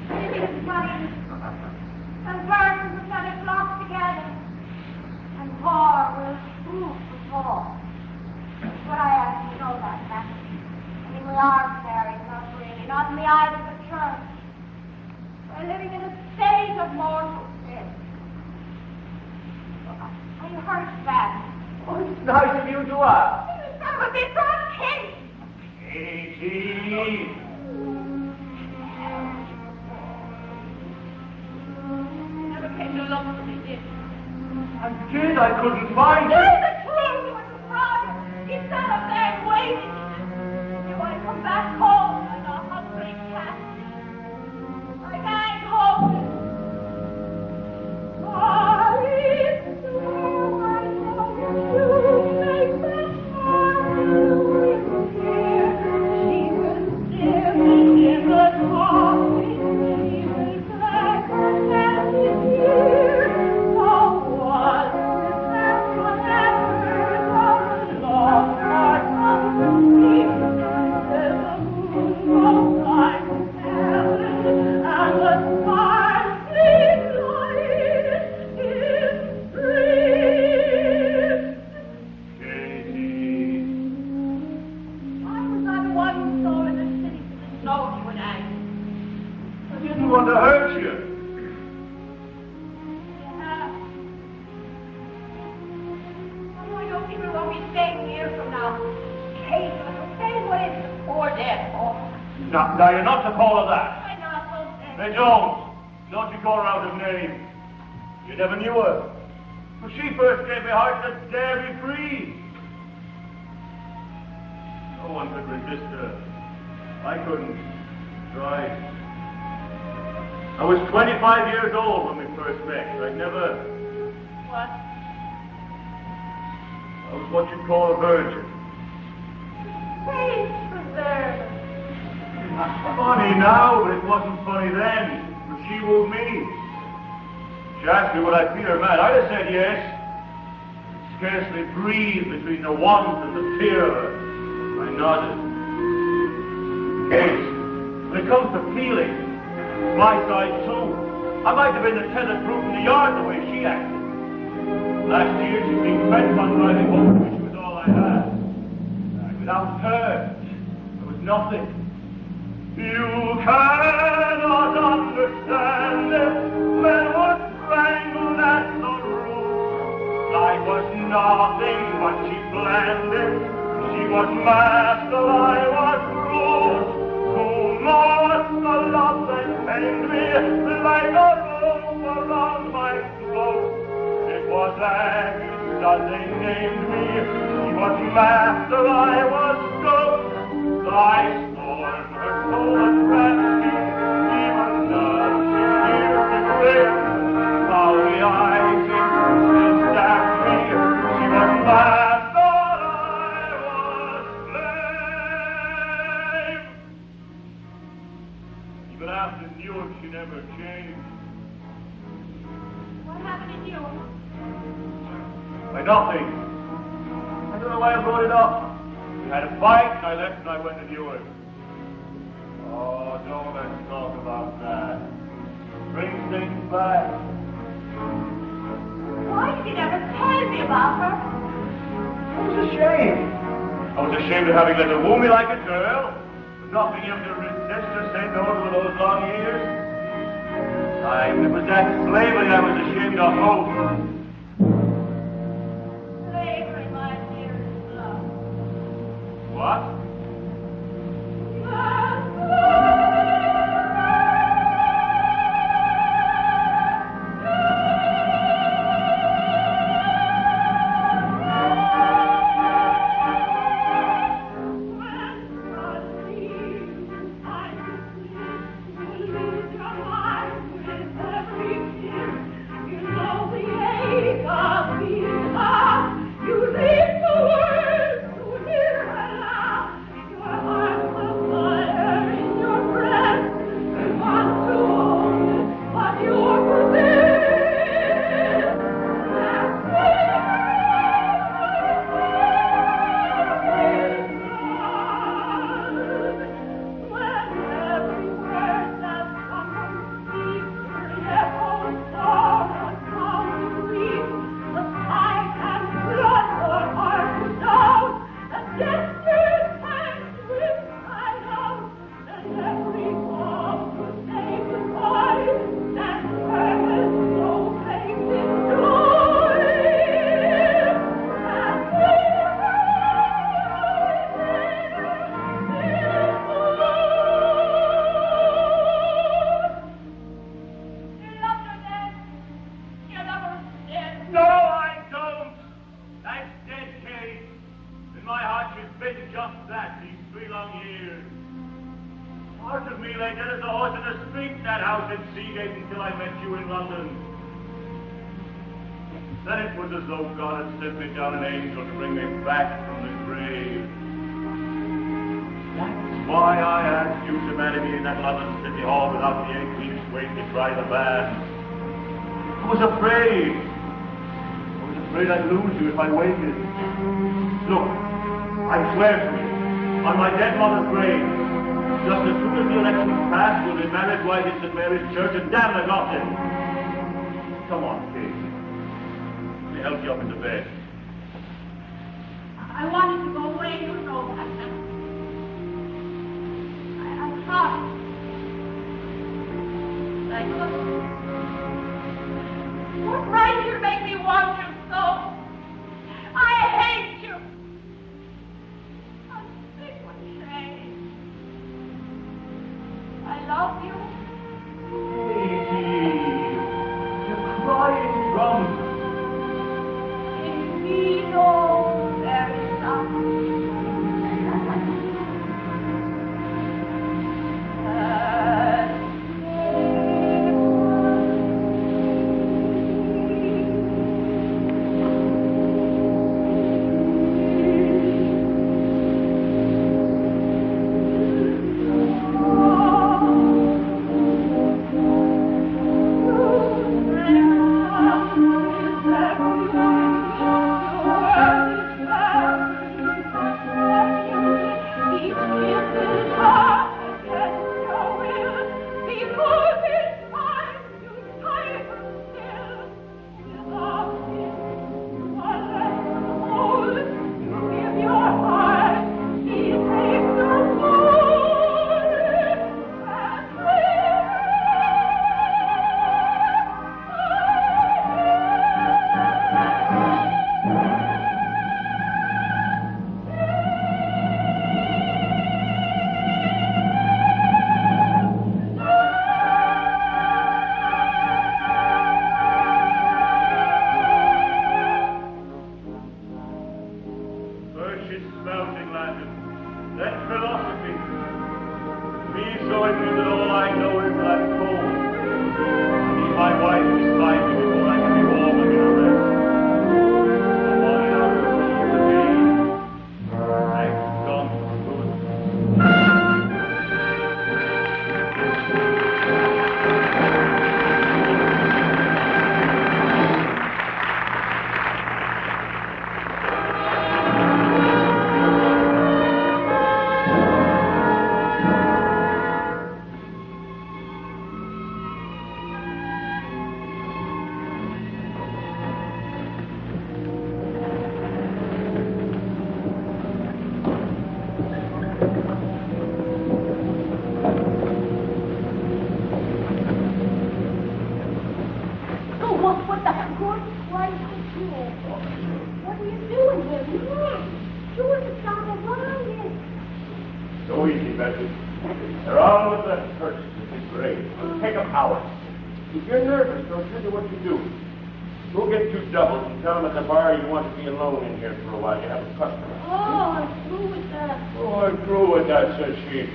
It is funny. And birds will kind of flock together. And war will prove the war. But I ask you know that, man. I mean, we are married, not really, not in the eyes of the church. We're living in a state of mortal sin. Are you hurt, Fran? Oh, it's nice of you to ask. That would be so Katie. Katie! Never came to look for me, did you? I did, I couldn't find Tell it. me the truth, you were surprised. He sat up there waiting. You want to come back home like a hungry cat. Like I'm home. Darling, so I know you make my heart with fear. She will still in the coffin. She will drag her hand in here. Oh, what is that forever of the lost heart of the sea? There's a moon goes like heaven, and the sparkling light is free. Katie. I was not one soul in the city to know you and I. I didn't want to hurt you. Yeah. Oh, I don't even want me staying here from now. Kate, I'm staying away from the poor dead boy. Now you're not to call her that. I know, so sad. Hey, Jones, don't you call her out of name. You never knew her. When she first gave me heart to dare me free. No one could resist her. I couldn't. Tried. I was 25 years old when we first met. I never... What? I was what you'd call a virgin. Please preserve us. Funny now, but it wasn't funny then. When she wooed me. She asked me would I feel her mad. I'd have said yes. Scarcely breathe between the want and the fear of her. I nodded. Kate, when it comes to feeling, my side too. I might have been the tethered brute in the yard the way she acted. Last year she'd been bent on riding home, which was all I had. And without her, there was nothing. You cannot understand it. Men were strangled at the root. Life was nothing but she planned it. She was master, I was brute. Too much the love that pained me, like a rope around my throat. It was Agnes that they named me. She was master, I was goat. I scorned her soul and rescue. Even now she hears the grin. How the eyes in stabbed me. She was master, I was slave. Even after Newark, she never changed. What happened to you? By nothing. I don't know why I brought it up. We had a fight, and I left and I went to Newark. Oh, don't let's talk about that. Bring things back. Why did you never tell me about her? I was ashamed. I was ashamed of having let her woo me like a girl, but not being able to resist her saying no to those long years. It was that slavery I was ashamed of hope. Slavery, my dearest love. What? I'd lose you if I waited. Look, I swear to you, on my dead mother's grave, just as soon as the election's passed, you'll be married white in St. Mary's Church and damn the gossip. Come on, Kate. Let me help you up into bed. I wanted to go away, you know. I promised. I couldn't. What right did you make me want you so? I hate you. I'm sick with shame. I love you. Katie, you're crying drunk. In vino veritas. What are you doing here? Doing the job of lying. So easy, Bessie. They're all with the curse at this grave. Take a power. If you're nervous, don't tell you what you do. Go get 2 doubles and tell them at the bar you want to be alone in here for a while. You have a customer. Oh, I'm through with that. Oh, I'm through with that, says she.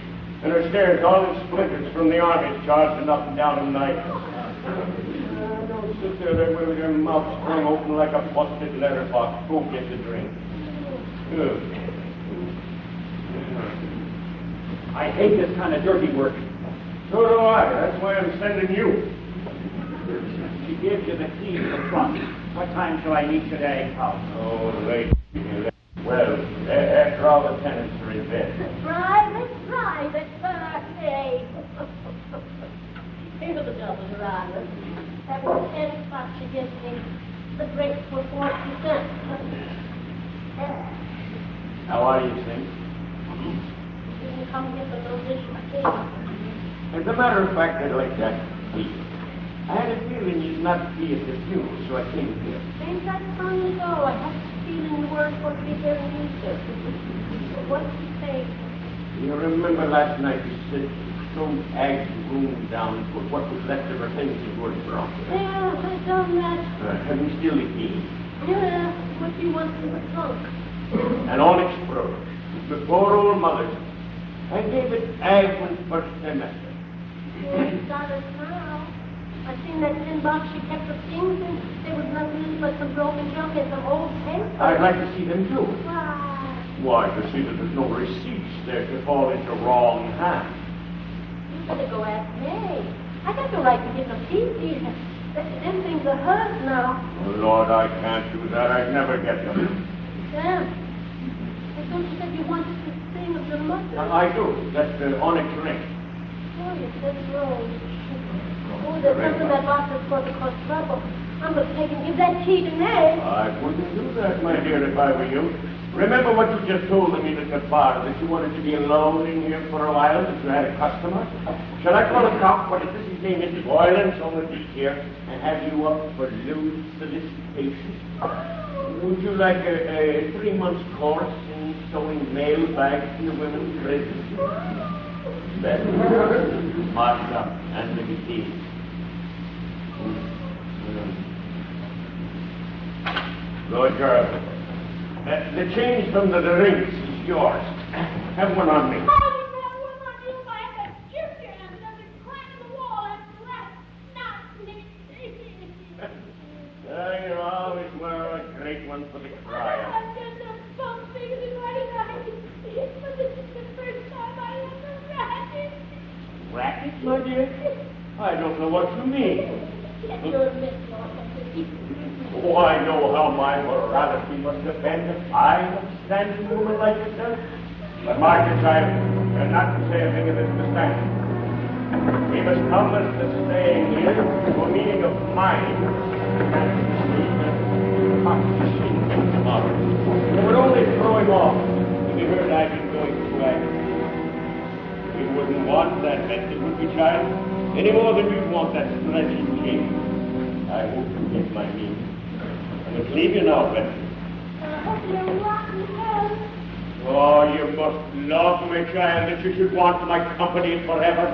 And her stares all in splinters from the armies charging up and down the night. Don't sit there with your mouth sprung open like a busted letterbox. Go get the drink. Good. I hate this kind of dirty work. So do I. That's why I'm sending you. She gives you the key to the front. What time shall I meet today, House? Oh, late. Well, after all the tenants are in bed. Private birthday. Here are the doubles, Arlen. That was 10 o'clock she gives me. The drinks were 40 cents. How are you, Sing? Didn't come here for no dish of cake. As a matter of fact, I'd like that tea. I had a feeling you'd not be at the funeral, so I came here. Ain't that long ago? I had the feeling you weren't going to be here in Easter. What did you say? You remember last night you said thrown Ag's room down for what was left of her things in Wood Brown. Yeah, I done that. Have you still the key? Yeah, what do you want in the trunk? An onyx brooch. Before old mother's. I gave it Ag when first I met her. Well, you got it now. I seen that tin box she kept the things in. There was nothing in but some broken junk and some old paper. I'd like to see them too. Why? Why, to see that there's no receipts there to fall into wrong hands. You better go ask May. I got the right to give them peace. Them things are hers now. Oh, Lord, I can't do that. I'd never get them. Sam, I thought you said you wanted this thing of your mother. I do. That's the onyx ring. Oh, you said rose. Oh, there's something that box is going to cause trouble. I'm going to take and give that key to May. I wouldn't do that, my dear, if I were you. Remember what you just told me at the bar, that you wanted to be alone in here for a while, that you had a customer? Shall I call a cop? What is this? His name is Boylan, so we'll be here, and have you up for lewd solicitation? Would you like a 3-month course in sewing mail bags to your women's prisons? Better. Martha and the deceased. Good girl. The change from the rings is yours. Have one on me. I would have one on you if I had that chip here and another crack in the wall after that. Not me. You always were a great one for the crier. I've done some bum things in my life, but this is the first time I ever ratted. Racket, my dear? I don't know what you mean. You're a miss, Oh, I know how my morality must offend I would stand a woman like yourself. But mark your child, you're not to say a thing of this to stand. We must come as the saying is to a meaning of mind and competition tomorrow. It would only throw him off if he heard I've been going to act. We wouldn't want that method, would we, child? Any more than you'd want that splendid king. I won't forget my meaning. I must leave you now, Betsy. I hope you're rotten hell. Oh, you must love me, child, that you should want my company forever.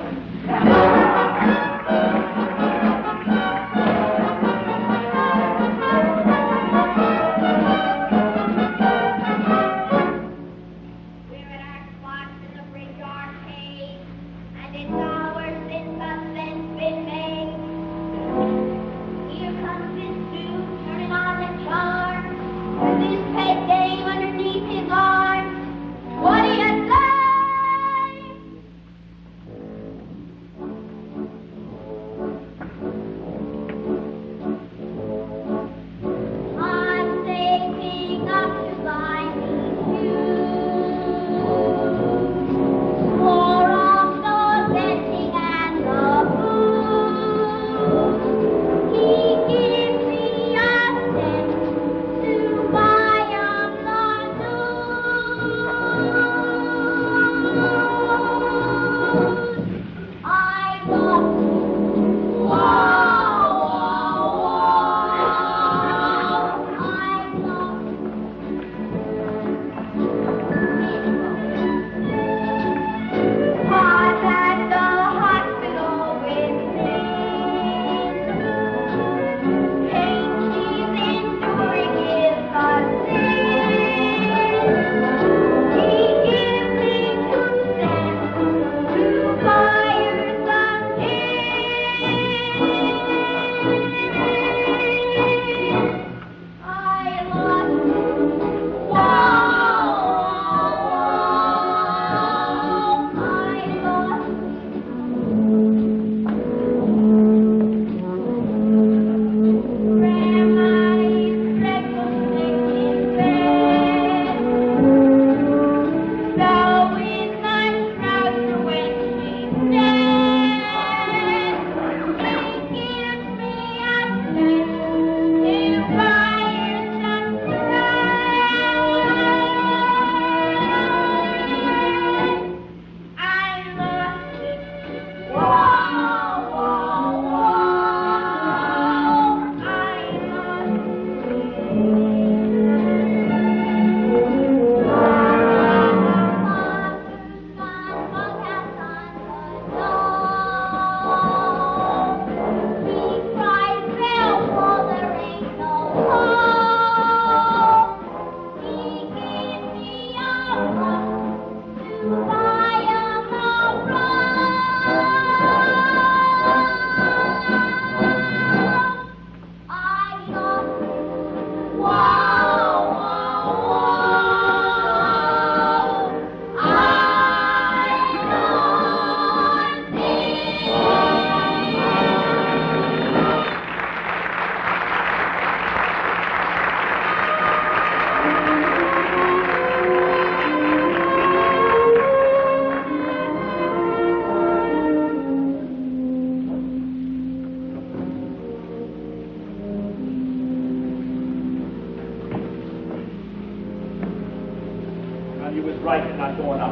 price is not going up.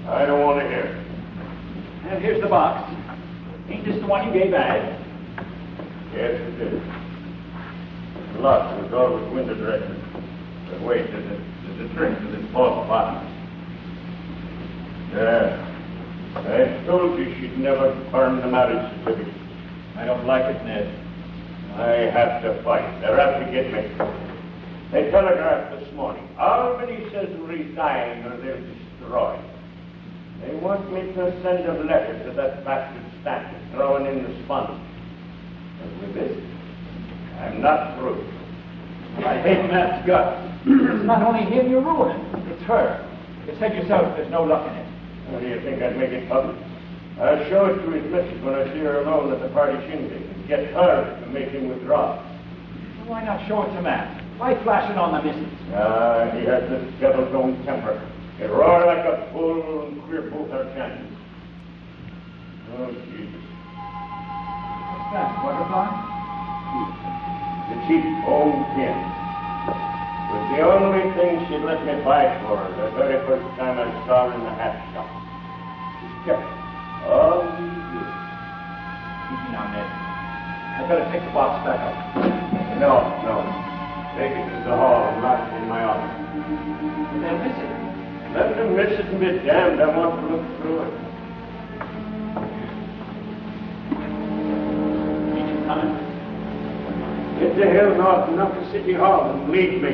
I don't want to hear. And here's the box. Ain't this the one you gave Ad? Yes, it is. The lot was always window dressing. But wait, there's a trick to this false box. Yeah. I told you she'd never burn the marriage certificate. I don't like it, Ned. I have to fight. They're out to get me. They telegraphed this morning. Albany says resign or they'll destroy. They want me to send a letter to that bastard Stanton, throwing in the sponge. But with this, I'm not through. I hate Matt's guts. It's not only him you're ruining, it's her. You said yourself there's no luck in it. How do you think I'd make it public? I'll show it to his missus when I see her alone at the party shindig and get her to make him withdraw. Well, why not show it to Matt? Why flash it on the missus? He has this devil's own temper. He'll roar like a bull and queer both our chances. Oh, Jesus. What's that, butterfly? The cheap home pin. It was the only thing she'd let me buy for her the very first time I saw her in the hat shop. She kept it all these years. Easy now, Ned. I better take the box back up. No. Take it to the hall and lock it in my office. But they'll miss it. Let them miss it and be damned. I want to look through it. Ain't you coming? Get the hell north and up to City Hall and leave me.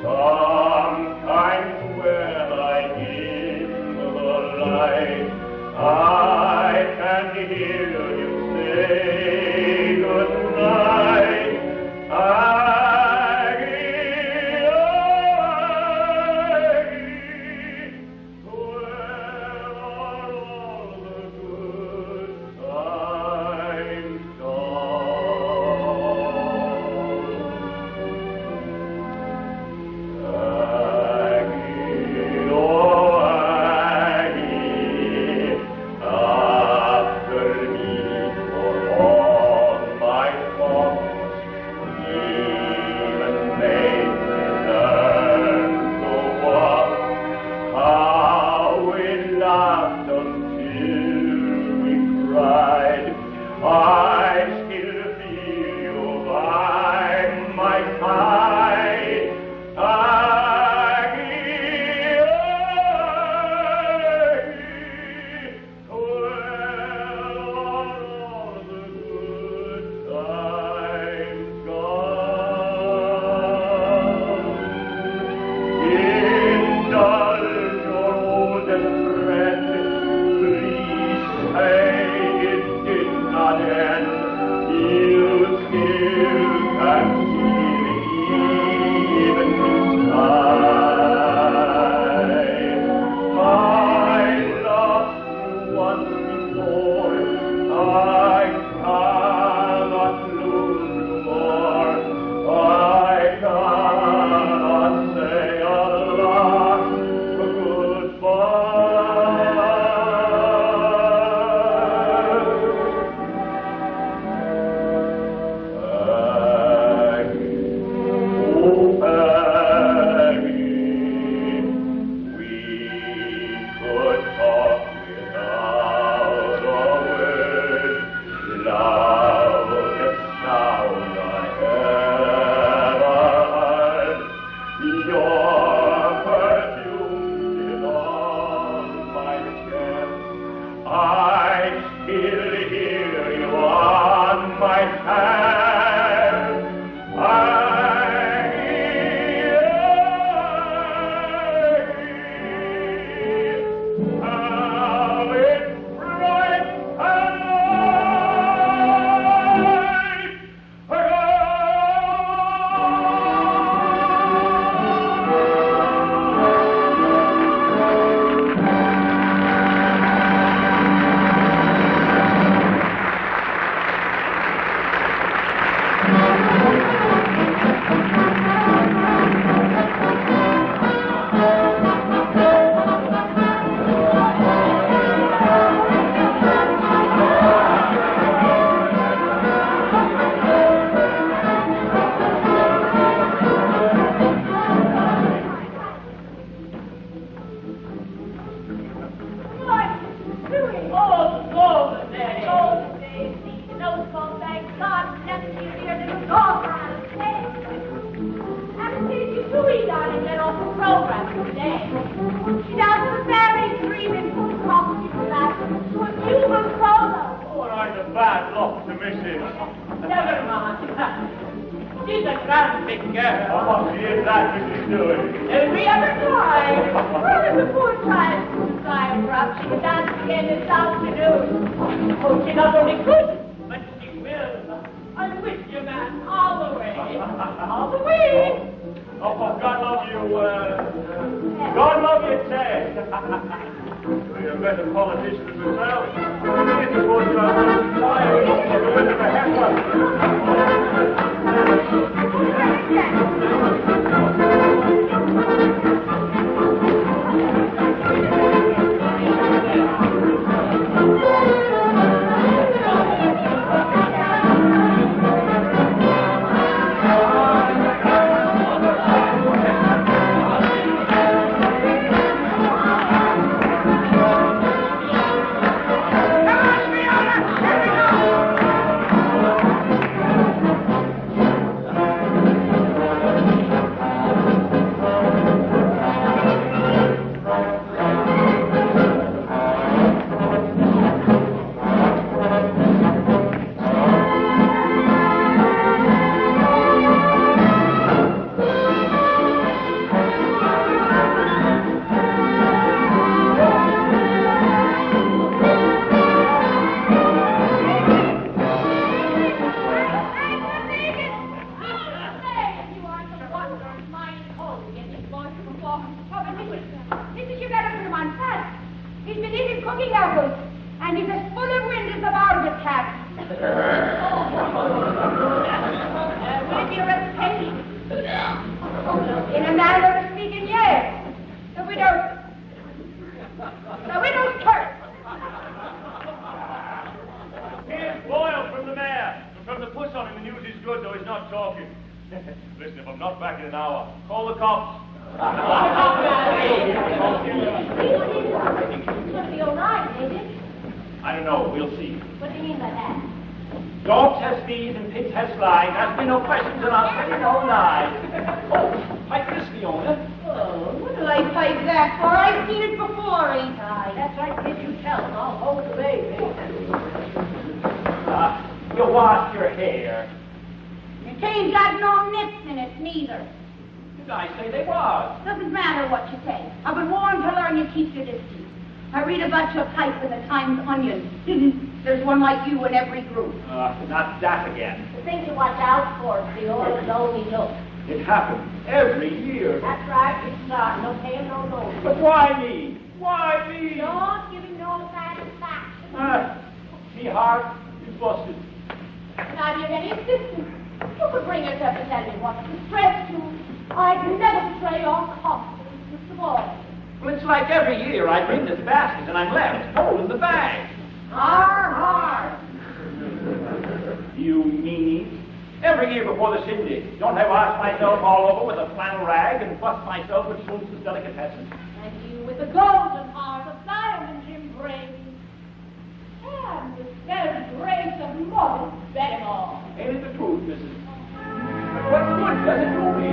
Sometimes when I give the light the missus? Never mind. She's a grand big girl. Oh, she is that, Mrs. Stewart. Every other time. Well, if the poor child could die, perhaps she could dance again this afternoon. Oh, she not only could, but she will. I'm with you, man, all the way. All the way. Oh, God love you, God love you, Ted. You're a better politician than myself. This is what you're tired of the wind of a heifer. Not that again. The thing to watch out for is the old lonely look. It happens every year. That's right, it's not. No paying no loan. But why me? Why me? Don't give him no satisfaction. Me heart is busted. Not even any assistance. You could bring yourself to tell me what's distressed you. I can never betray your confidence, Mr. Morrison. Well, it's like every year I bring this basket and I'm left whole in the bag. Har, har. You meanies. Every year before the shindig, don't I wash myself all over with a flannel rag and bust myself with Schultz's delicatessen? And you with the golden heart of diamonds embrace. And the very grace of modest Benimore. Ain't it the truth, Mrs.? But what good does it do me?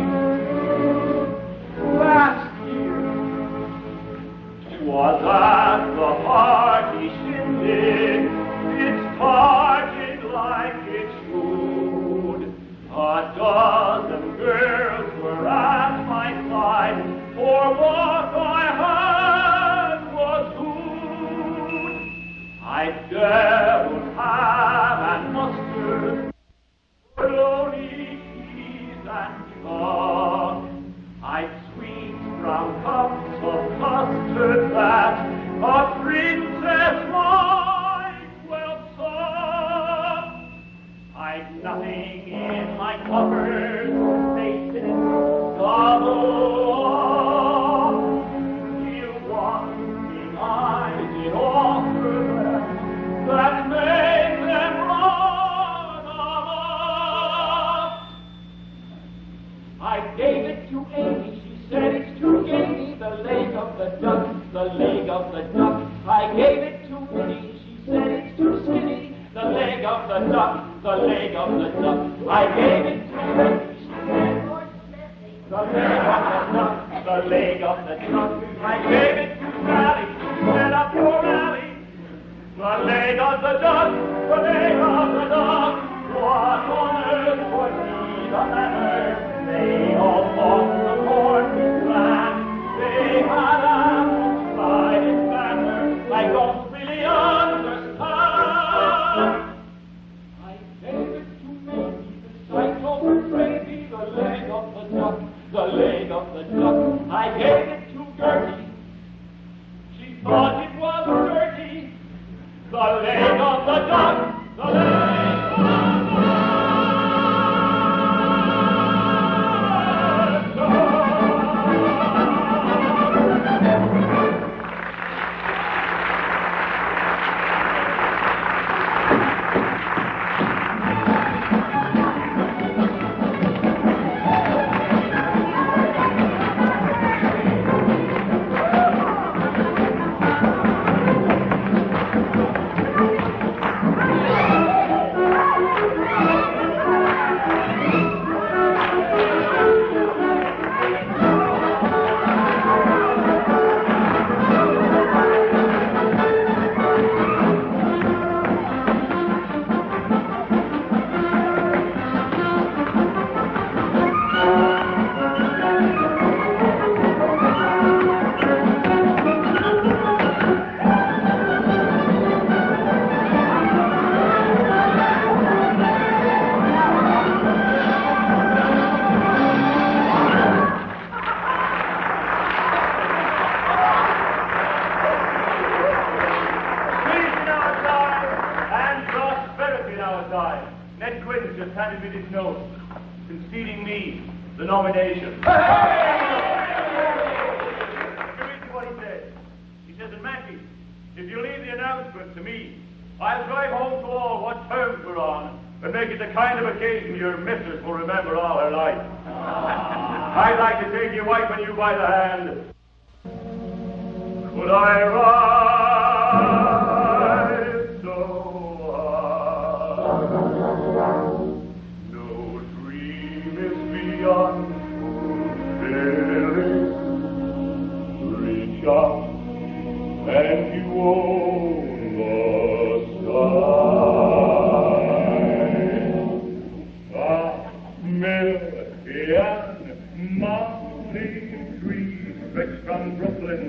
Last year, 'twas at the party shindig, it's parted like it should. A dozen girls were at my side, for what I had was good. I dared have and mustard, bologna, cheese, and chalk. I'd sweet round cups of custard that a princess might well suck. I'd nothing in my cupboard, face in it, gobble up. Till one thing I did offer them, that made them run amok. I gave it to Amy, she said it's too gamey, the leg of the duck, the leg of the duck. I gave it to Winnie, she said it's too skinny, the leg of the duck, the leg of the duck. I gave it to Winnie, she said, the leg of the duck, the leg of the duck. I gave it to Sally, she said up your alley, The leg of the duck, the leg of the duck. What on earth was he the matter? They all thought the corn was black. They had apples by his banner. I don't really understand. I gave it to Mamie, the sight of her baby, the leg of the duck, the leg of the duck. I gave it to Gertie. She thought it was dirty. The leg of the duck, the leg of the duck. Nomination. Hey! Read what he says. He says, and Matthew, if you leave the announcement to me, I'll drive home to all what terms we're on and make it the kind of occasion your missus will remember all her life. I'd like to take your wife and you by the hand. Could I ride so high? No dream is beyond. Reach up and you own the sky. A million mountain trees stretch from Brooklyn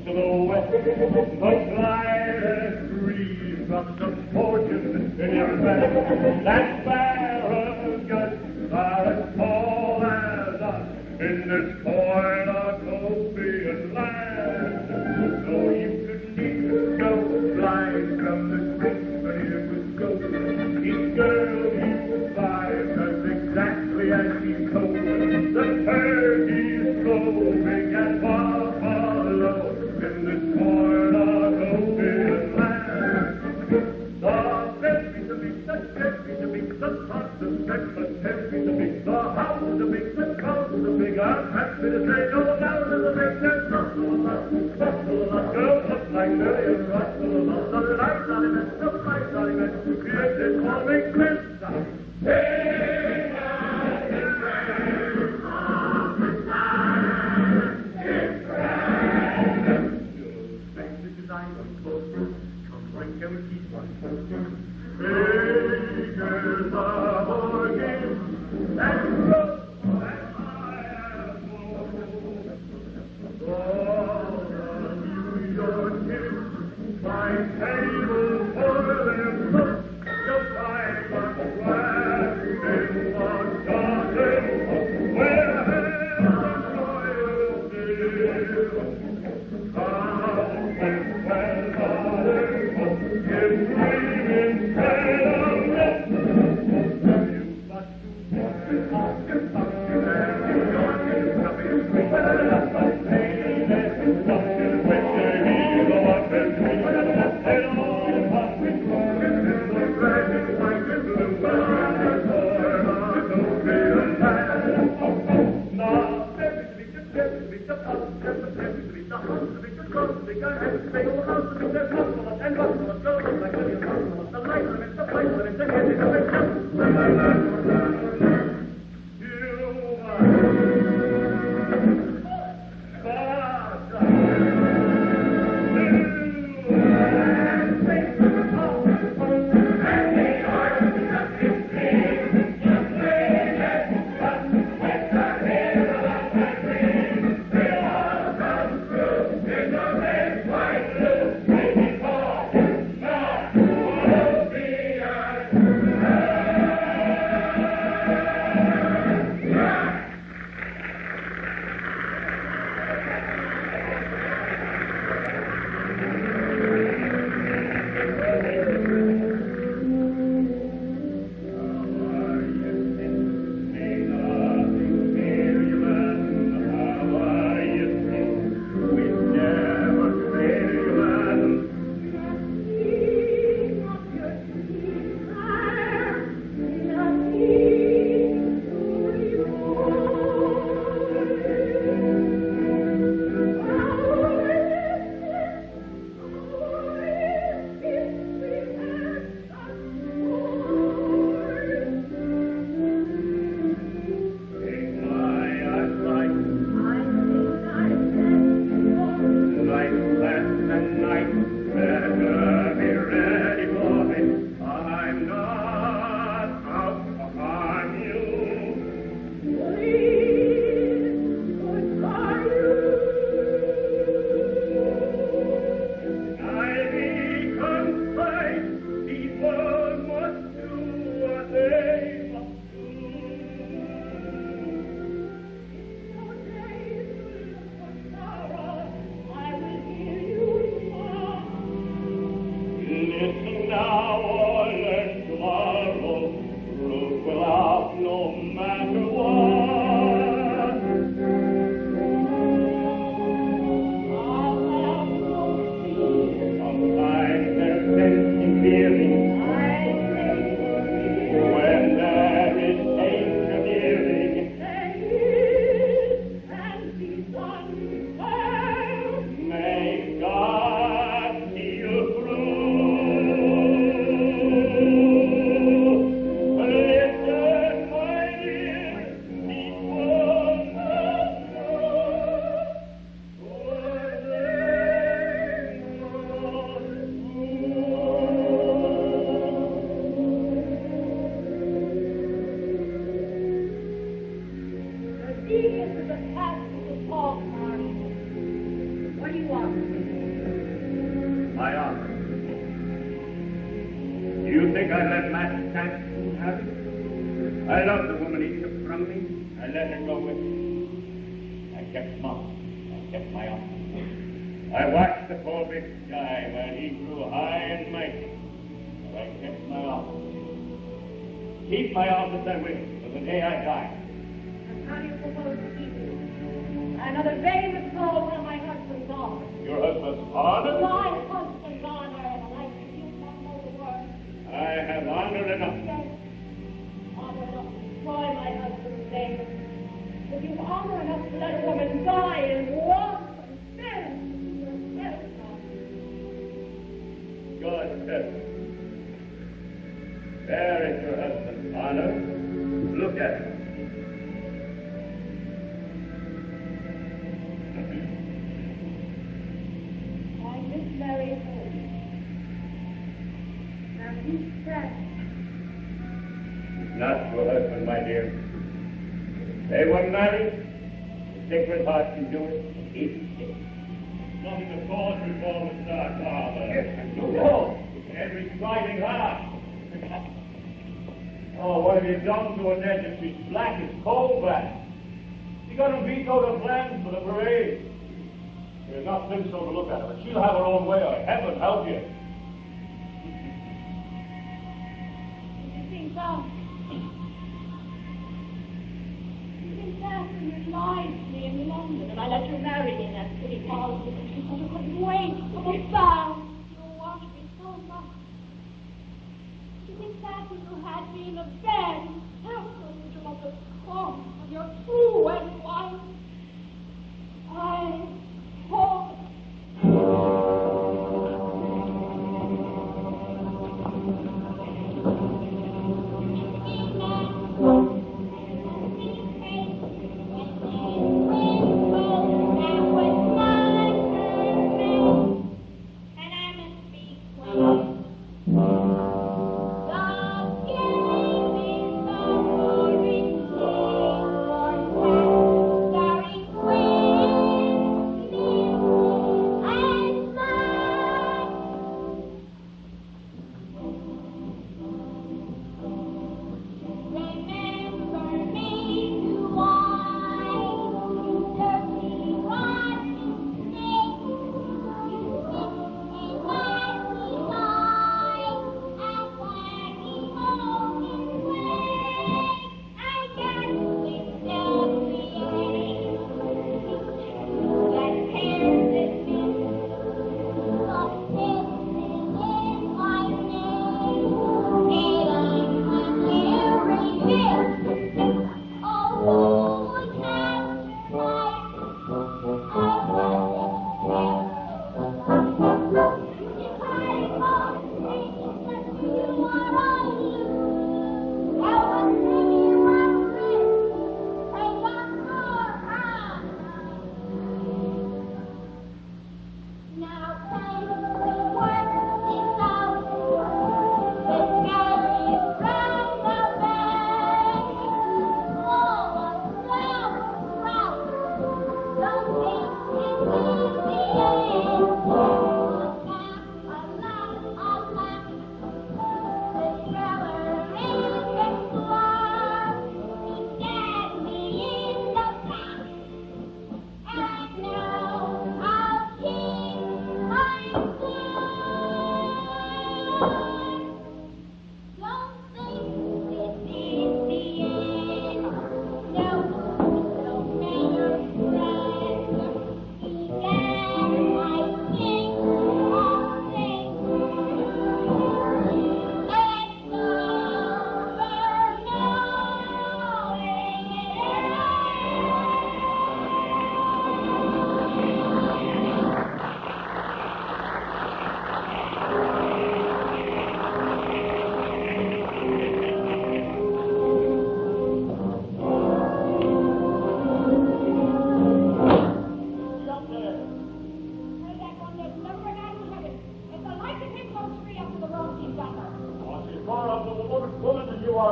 to the west. The slightest breeze drops some fortune in your bed. That Farragut are as tall as us in this cornucopian land. So you could need no flying from the spring, but here we go. Each girl you find does exactly as she's told. The turkey's roving and buffalo in this cornucopian land. The baby's a big, the baby's a big, the pot's a big, the baby's a big, the house is a big, the cows is a big. I'm happy to say no now to the big, there's nothing about girls look like million Russell, the lights on him and the lights on him and create this all makes sense. Bakers are organ and roast and apple. All the New York kids find table for their folks. You'll find one glass in one garden where hands are royalty. Give me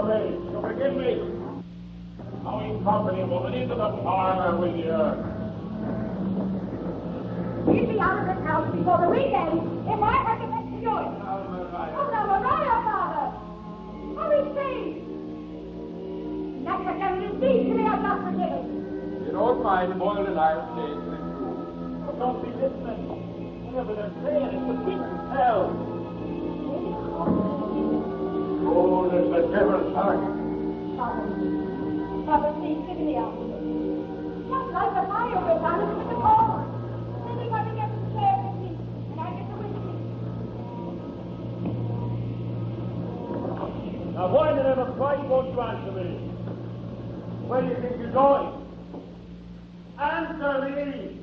your maid. So forgive me. Now in company, woman, into the parlor with you. Get me out of this house before the weekend. If I have to make you do it. Oh, now, Mariah, Father. Hurry, please. That's what devil is deed to me. I'm not forgiven. You don't mind boiled and iron steaks. But don't be listening. Whatever they're saying, it's the people tell. Oh, there's the devil's heart. Father, please give me out. Just like the fire was on it with the coal. Anybody gets the chair with me, and I get the whiskey. Now, why in the name of Christ won't you answer me? Where do you think you're going? Answer me!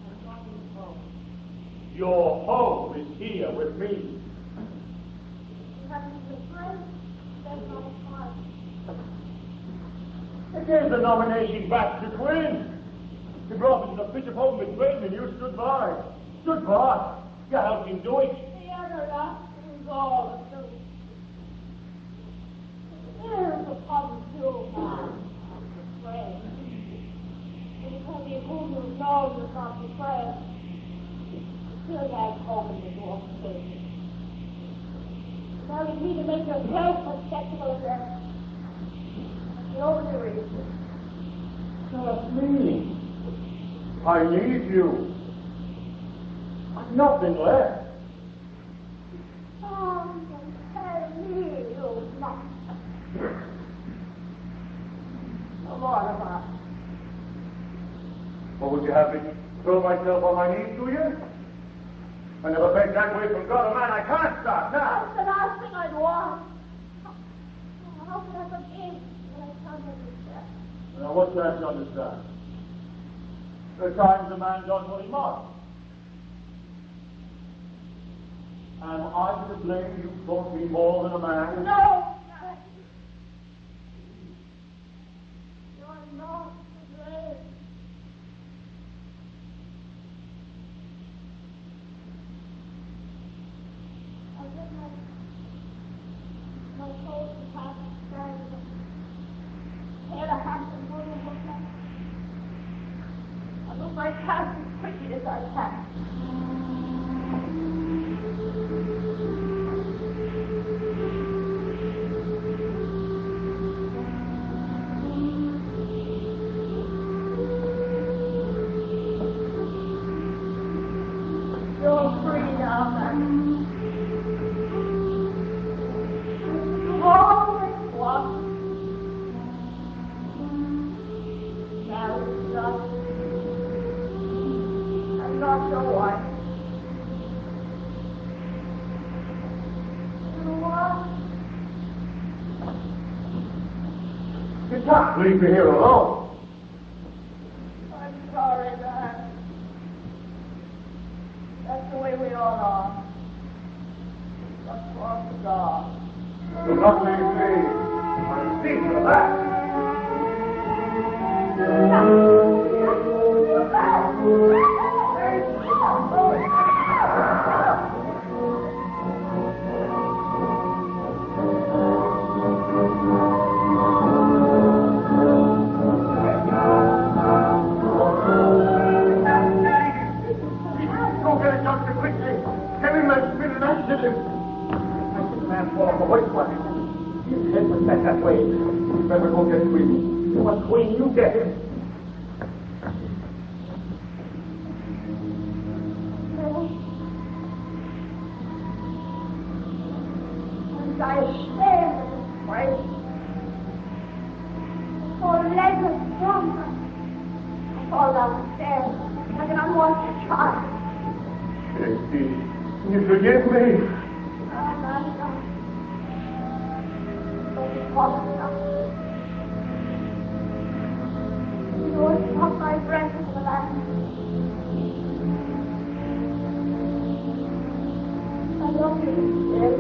I'm going home. Your home is here with me. You haven't been friends? That's not a part. They gave the nomination back to Quinn. He brought me to the pitch of home with Quinn, and you stood by. Stood by. You helped him do it. The other lot is all the truth. There's a public jewel now. Friend. It is only a woman who knows it's not your friend. Still has Hogan to do on the stage. Now you need to make yourself acceptable again. Get over the reason. Not me. I need you. I've nothing left. Oh, tell me, you nut. No more of us. Or would you have me throw myself on my knees to you? I never begged that way from God, a man. I can't stop now. That's the last thing I'd want. How could I forgive when I can't understand? Now, what's that to understand? There are times a man does what he must. Am I to blame you thought me more than a man? No! You're not to blame. I get my soul to pass down. Head a handsome woman with that. I move my task as quickly as I can. You're free now, man. You always was. Now it's not. I'm not your wife. You are. You can't leave me here alone. I'm sorry, man. That's the way we all are. Just for God. Do not leave me. I'm seeing for that. Go get a doctor quickly. Tell him I've been an accident. I think the man fall off a white one. His head was set that way. You better go get Queen. You want Queen, you get him. And I stand in this place. For legs are stronger. I fall down the stairs like an unwanted child. Can you forgive me? You always want my breath into the land. I love you, dear.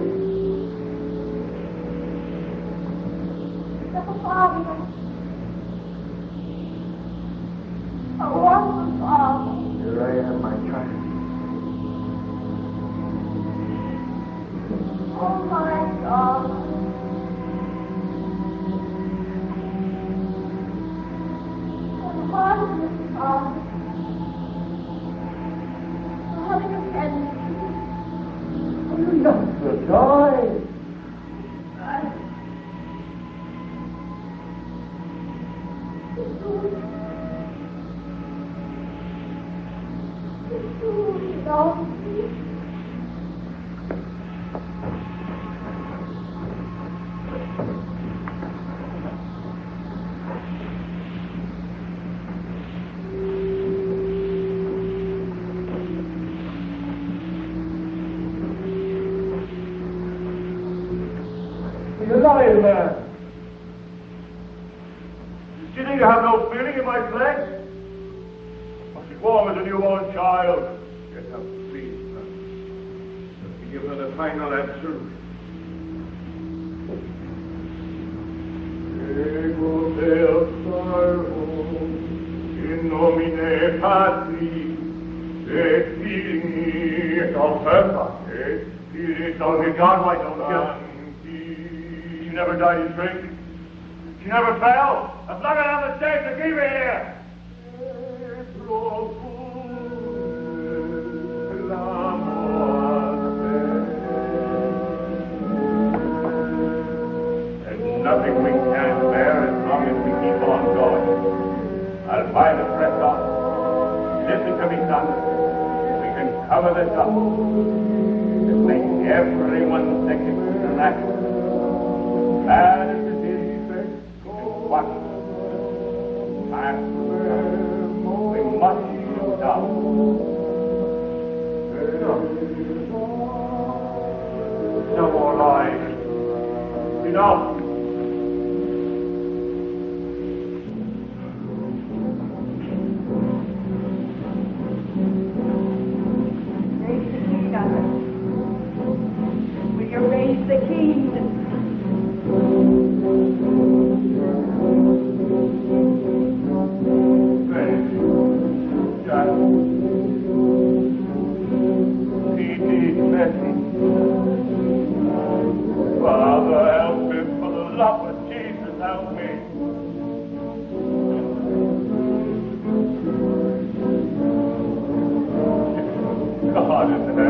Like a father. A wonderful father. Here I am, my child. Oh my God. joy. You're lying, man. Do you think I have no feeling in my flesh? Must be warm as a newborn child. Get up, please, man. Let me give her the final answer. Ego del salvo, in nomine Patri, et Filii, et of her, et Filii, so help God, why don't you? She never died in drink. She never fell. I flung her on the stage to keep her here. There's nothing we can't bear as long as we keep on going. I'll buy the press off. Listen to me, son. We can cover this up. Just make everyone think it's an act. Bad as it is, we can watch it. We must shoot down. No more lies. Enough. Raise the key, Doctor. Will you raise the key? Father, help me, for the love of Jesus, help me. God in heaven.